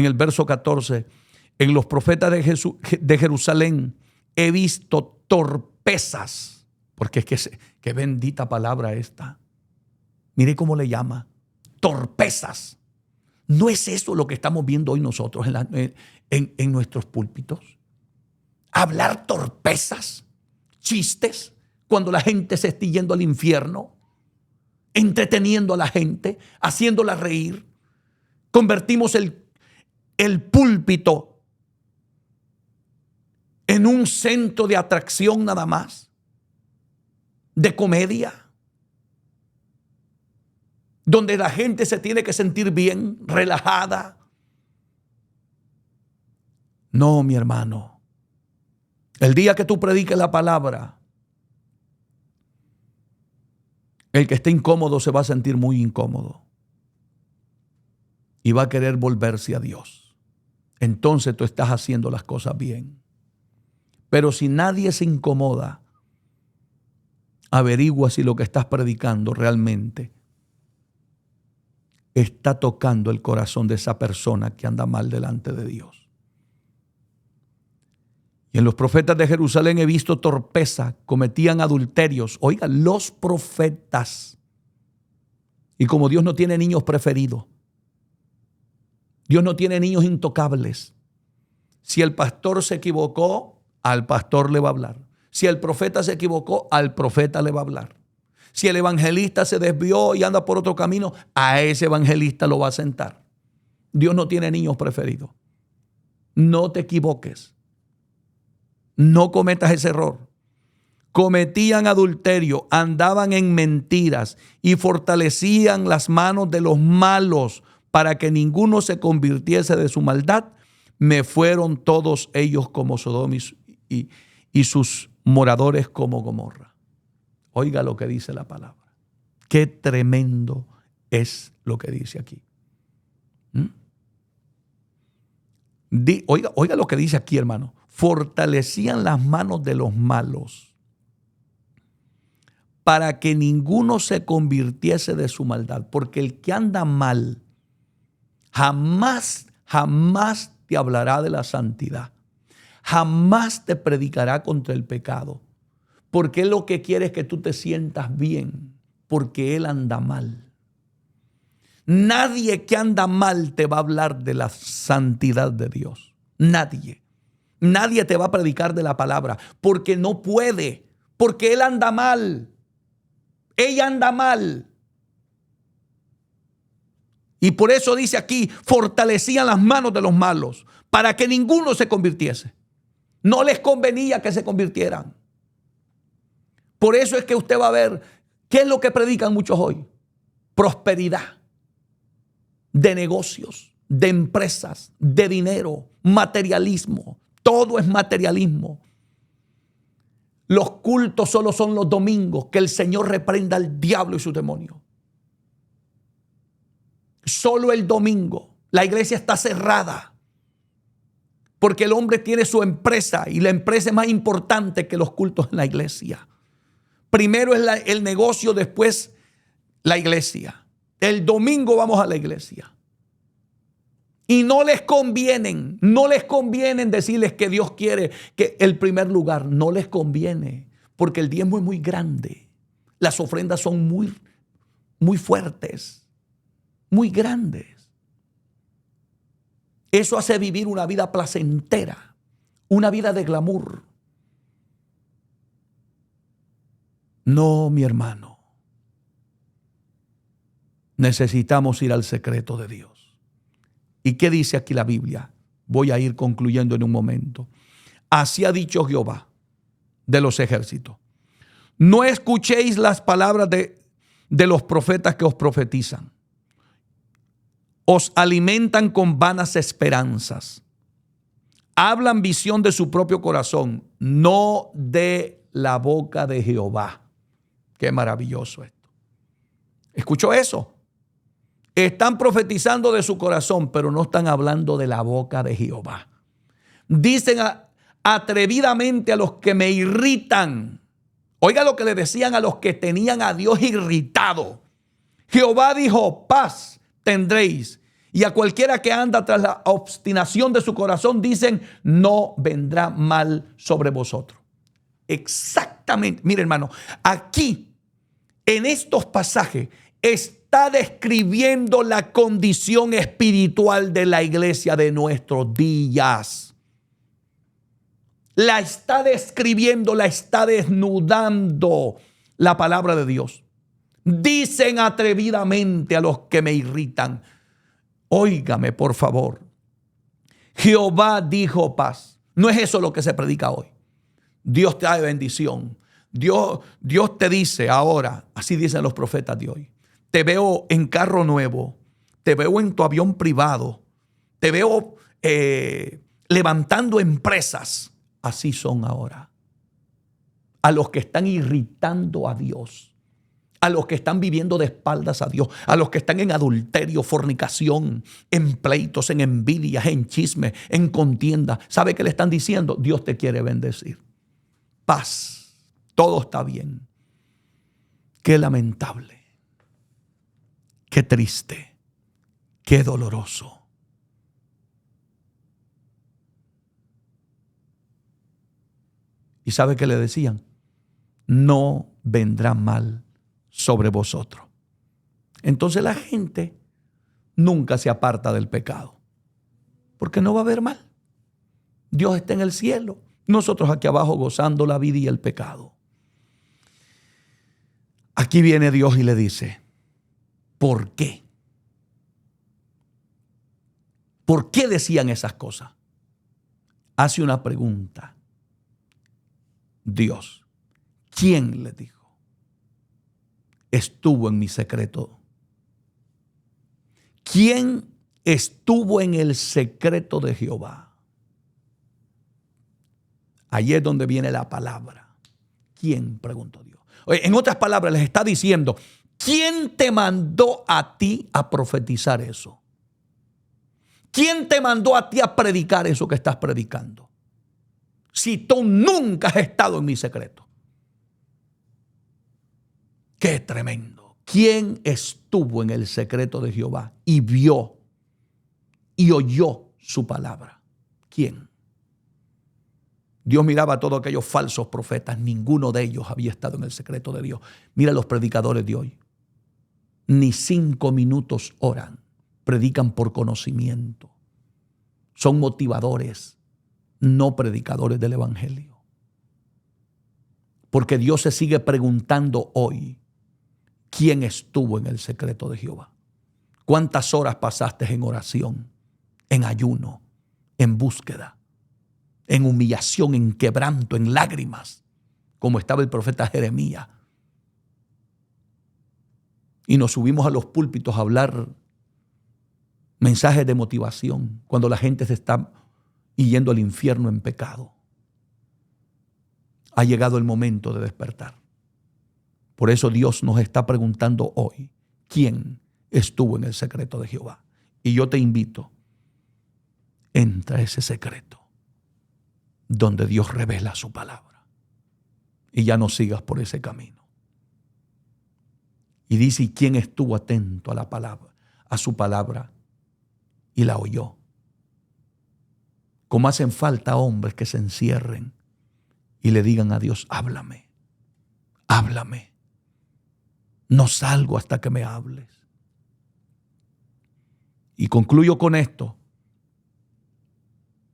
el verso 14: en los profetas de Jerusalén he visto torpezas. Porque es que bendita palabra esta. Mire cómo le llama: torpezas. ¿No es eso lo que estamos viendo hoy nosotros en nuestros púlpitos? Hablar torpezas, chistes, cuando la gente se está yendo al infierno, entreteniendo a la gente, haciéndola reír. Convertimos el púlpito en un centro de atracción nada más, de comedia, donde la gente se tiene que sentir bien, relajada. No, mi hermano. El día que tú prediques la palabra, el que esté incómodo se va a sentir muy incómodo y va a querer volverse a Dios. Entonces tú estás haciendo las cosas bien. Pero si nadie se incomoda, averigua si lo que estás predicando realmente está tocando el corazón de esa persona que anda mal delante de Dios. Y en los profetas de Jerusalén he visto torpeza, cometían adulterios. Oiga, los profetas. Y como Dios no tiene niños preferidos, Dios no tiene niños intocables. Si el pastor se equivocó, al pastor le va a hablar. Si el profeta se equivocó, al profeta le va a hablar. Si el evangelista se desvió y anda por otro camino, a ese evangelista lo va a sentar. Dios no tiene niños preferidos. No te equivoques. No cometas ese error. Cometían adulterio, andaban en mentiras y fortalecían las manos de los malos para que ninguno se convirtiese de su maldad. Me fueron todos ellos como Sodoma y sus moradores como Gomorra. Oiga lo que dice la palabra. Qué tremendo es lo que dice aquí. Oiga lo que dice aquí, hermano. Fortalecían las manos de los malos para que ninguno se convirtiese de su maldad. Porque el que anda mal jamás te hablará de la santidad. Jamás te predicará contra el pecado. Porque él lo que quiere es que tú te sientas bien. Porque él anda mal. Nadie que anda mal te va a hablar de la santidad de Dios. Nadie. Nadie te va a predicar de la palabra. Porque no puede. Porque él anda mal. Ella anda mal. Y por eso dice aquí, fortalecían las manos de los malos para que ninguno se convirtiese. No les convenía que se convirtieran. Por eso es que usted va a ver, ¿qué es lo que predican muchos hoy? Prosperidad, de negocios, de empresas, de dinero, materialismo. Todo es materialismo. Los cultos solo son los domingos, que el Señor reprenda al diablo y sus demonios. Solo el domingo. La iglesia está cerrada. Porque el hombre tiene su empresa y la empresa es más importante que los cultos en la iglesia. Primero es el negocio, después la iglesia. El domingo vamos a la iglesia. Y no les convienen decirles que Dios quiere que el primer lugar, no les conviene, porque el diezmo es muy grande. Las ofrendas son muy, muy fuertes, muy grandes. Eso hace vivir una vida placentera, una vida de glamour. No, mi hermano. Necesitamos ir al secreto de Dios. ¿Y qué dice aquí la Biblia? Voy a ir concluyendo en un momento. Así ha dicho Jehová de los ejércitos. No escuchéis las palabras de los profetas que os profetizan. Os alimentan con vanas esperanzas. Hablan visión de su propio corazón, no de la boca de Jehová. Qué maravilloso esto. ¿Escuchó eso? Están profetizando de su corazón, pero no están hablando de la boca de Jehová. Dicen atrevidamente a los que me irritan. Oiga lo que le decían a los que tenían a Dios irritado. Jehová dijo, paz tendréis. Y a cualquiera que anda tras la obstinación de su corazón dicen, no vendrá mal sobre vosotros. Exactamente. Mire, hermano, aquí en estos pasajes está describiendo la condición espiritual de la iglesia de nuestros días. La está describiendo, la está desnudando la palabra de Dios. Dicen atrevidamente a los que me irritan. Óigame, por favor. Jehová dijo paz. No es eso lo que se predica hoy. Dios te da bendición. Dios te dice ahora, así dicen los profetas de hoy. Te veo en carro nuevo, te veo en tu avión privado, te veo levantando empresas. Así son ahora. A los que están irritando a Dios, a los que están viviendo de espaldas a Dios, a los que están en adulterio, fornicación, en pleitos, en envidias, en chisme, en contienda. ¿Sabe qué le están diciendo? Dios te quiere bendecir. Paz, todo está bien. Qué lamentable. Qué triste, qué doloroso. ¿Y sabe qué le decían? No vendrá mal sobre vosotros. Entonces la gente nunca se aparta del pecado, porque no va a haber mal. Dios está en el cielo, nosotros aquí abajo gozando la vida y el pecado. Aquí viene Dios y le dice, ¿por qué? ¿Por qué decían esas cosas? Hace una pregunta. Dios, ¿quién les dijo? Estuvo en mi secreto. ¿Quién estuvo en el secreto de Jehová? Allí es donde viene la palabra. ¿Quién? Preguntó Dios. Oye, en otras palabras, les está diciendo, ¿quién te mandó a ti a profetizar eso? ¿Quién te mandó a ti a predicar eso que estás predicando? Si tú nunca has estado en mi secreto. ¡Qué tremendo! ¿Quién estuvo en el secreto de Jehová y vio y oyó su palabra? ¿Quién? Dios miraba a todos aquellos falsos profetas. Ninguno de ellos había estado en el secreto de Dios. Mira los predicadores de hoy. Ni 5 minutos oran. Predican por conocimiento. Son motivadores, no predicadores del evangelio. Porque Dios se sigue preguntando hoy, ¿quién estuvo en el secreto de Jehová? ¿Cuántas horas pasaste en oración, en ayuno, en búsqueda, en humillación, en quebranto, en lágrimas, como estaba el profeta Jeremías? Y nos subimos a los púlpitos a hablar mensajes de motivación cuando la gente se está yendo al infierno en pecado. Ha llegado el momento de despertar. Por eso Dios nos está preguntando hoy, ¿quién estuvo en el secreto de Jehová? Y yo te invito, entra a ese secreto donde Dios revela su palabra y ya no sigas por ese camino. Y dice, ¿y quién estuvo atento a la palabra, a su palabra y la oyó? como hacen falta hombres que se encierren y le digan a Dios, háblame, háblame. No salgo hasta que me hables. Y concluyo con esto,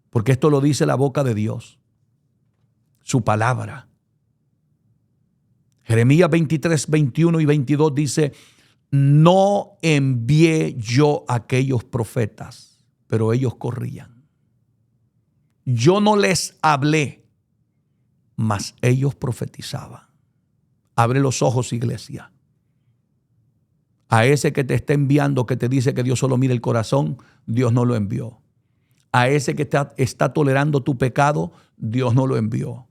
porque esto lo dice la boca de Dios, su palabra. Jeremías 23, 21 y 22 dice, no envié yo a aquellos profetas, pero ellos corrían. Yo no les hablé, mas ellos profetizaban. Abre los ojos, iglesia. A ese que te está enviando, que te dice que Dios solo mira el corazón, Dios no lo envió. A ese que está tolerando tu pecado, Dios no lo envió.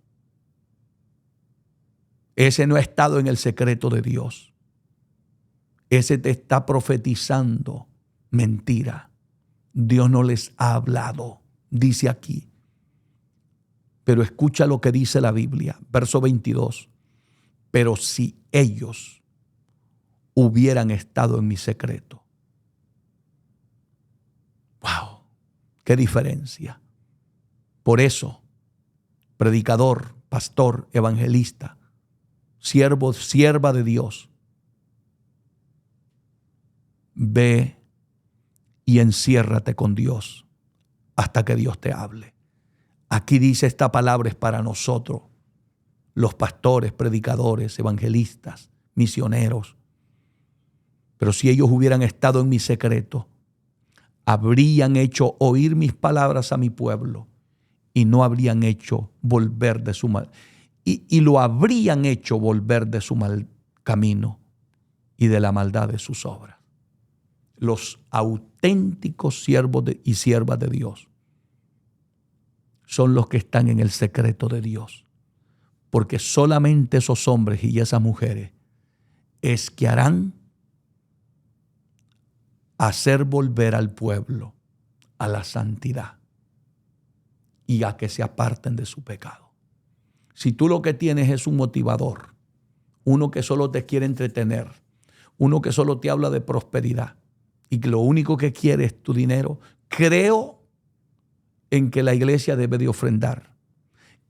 Ese no ha estado en el secreto de Dios. Ese te está profetizando mentira. Dios no les ha hablado, dice aquí. Pero escucha lo que dice la Biblia, verso 22. Pero si ellos hubieran estado en mi secreto. ¡Wow! ¡Qué diferencia! Por eso, predicador, pastor, evangelista, siervo, sierva de Dios, ve y enciérrate con Dios hasta que Dios te hable. Aquí dice esta palabra es para nosotros, los pastores, predicadores, evangelistas, misioneros. Pero si ellos hubieran estado en mi secreto, habrían hecho oír mis palabras a mi pueblo y no habrían hecho volver de su mal. Y lo habrían hecho volver de su mal camino y de la maldad de sus obras. Los auténticos siervos y siervas de Dios son los que están en el secreto de Dios. Porque solamente esos hombres y esas mujeres es que harán hacer volver al pueblo a la santidad y a que se aparten de su pecado. Si tú lo que tienes es un motivador, uno que solo te quiere entretener, uno que solo te habla de prosperidad y que lo único que quiere es tu dinero, creo en que la iglesia debe de ofrendar.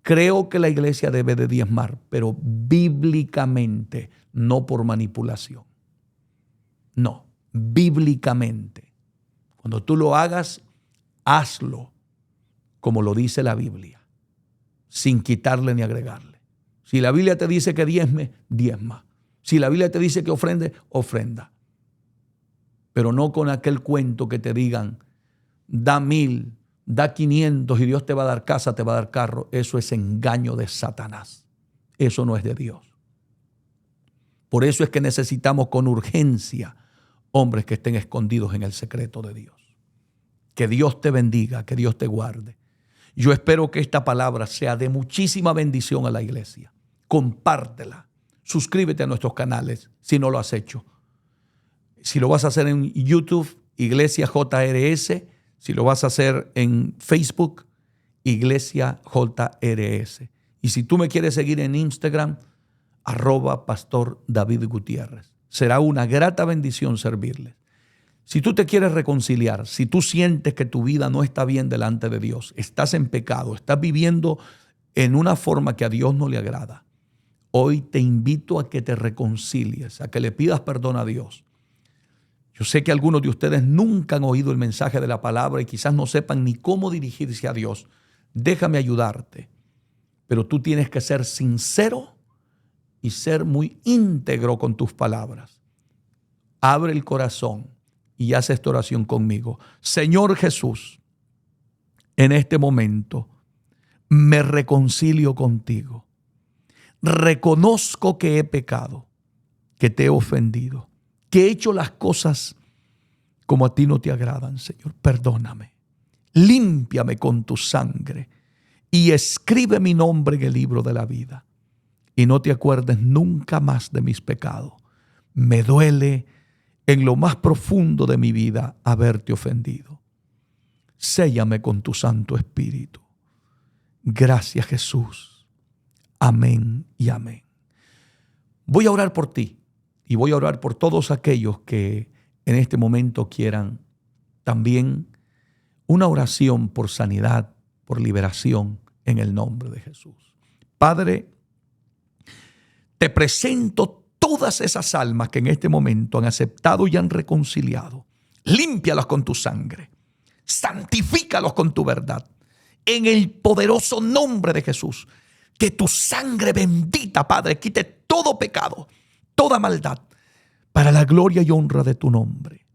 Creo que la iglesia debe de diezmar, pero bíblicamente, no por manipulación. No, bíblicamente. Cuando tú lo hagas, hazlo como lo dice la Biblia, sin quitarle ni agregarle. Si la Biblia te dice que diezme, diezma. Si la Biblia te dice que ofrende, ofrenda. Pero no con aquel cuento que te digan, da 1,000, da 500 y Dios te va a dar casa, te va a dar carro. Eso es engaño de Satanás. Eso no es de Dios. Por eso es que necesitamos con urgencia hombres que estén escondidos en el secreto de Dios. Que Dios te bendiga, que Dios te guarde. Yo espero que esta palabra sea de muchísima bendición a la iglesia. Compártela. Suscríbete a nuestros canales si no lo has hecho. Si lo vas a hacer en YouTube, Iglesia JRS. Si lo vas a hacer en Facebook, Iglesia JRS. Y si tú me quieres seguir en Instagram, @Pastor David Gutiérrez. Será una grata bendición servirles. Si tú te quieres reconciliar, si tú sientes que tu vida no está bien delante de Dios, estás en pecado, estás viviendo en una forma que a Dios no le agrada, hoy te invito a que te reconcilies, a que le pidas perdón a Dios. Yo sé que algunos de ustedes nunca han oído el mensaje de la palabra y quizás no sepan ni cómo dirigirse a Dios. Déjame ayudarte, pero tú tienes que ser sincero y ser muy íntegro con tus palabras. Abre el corazón y haz esta oración conmigo. Señor Jesús, en este momento me reconcilio contigo. Reconozco que he pecado, que te he ofendido, que he hecho las cosas como a ti no te agradan, Señor. Perdóname. Límpiame con tu sangre y escribe mi nombre en el libro de la vida. Y no te acuerdes nunca más de mis pecados. Me duele en lo más profundo de mi vida haberte ofendido. Séllame con tu Santo Espíritu. Gracias, Jesús. Amén y amén. Voy a orar por ti y voy a orar por todos aquellos que en este momento quieran también una oración por sanidad, por liberación en el nombre de Jesús. Padre, te presento todas esas almas que en este momento han aceptado y han reconciliado. Límpialas con tu sangre. Santifícalos con tu verdad. En el poderoso nombre de Jesús. Que tu sangre bendita, Padre, quite todo pecado, toda maldad, para la gloria y honra de tu nombre.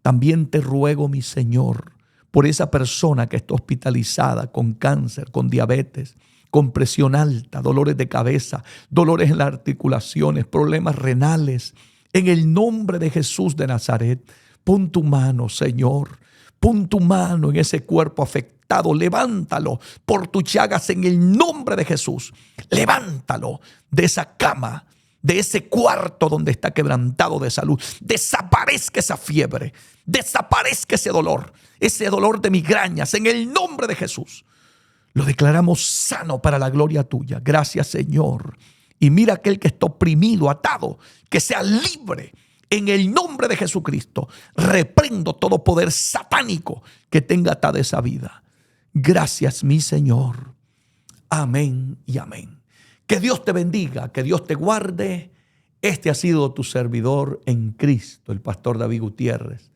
También te ruego, mi Señor, por esa persona que está hospitalizada con cáncer, con diabetes, con presión alta, dolores de cabeza, dolores en las articulaciones, problemas renales. En el nombre de Jesús de Nazaret, pon tu mano, Señor. Pon tu mano en ese cuerpo afectado. Levántalo por tus llagas en el nombre de Jesús. Levántalo de esa cama, de ese cuarto donde está quebrantado de salud. Desaparezca esa fiebre. Desaparezca ese dolor de migrañas en el nombre de Jesús. Lo declaramos sano para la gloria tuya. Gracias, Señor. Y mira aquel que está oprimido, atado, que sea libre en el nombre de Jesucristo. Reprendo todo poder satánico que tenga atada esa vida. Gracias, mi Señor. Amén y amén. Que Dios te bendiga, que Dios te guarde. Este ha sido tu servidor en Cristo, el pastor David Gutiérrez.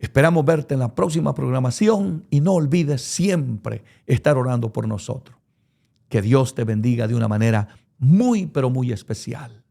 Esperamos verte en la próxima programación y no olvides siempre estar orando por nosotros. Que Dios te bendiga de una manera muy, pero muy especial.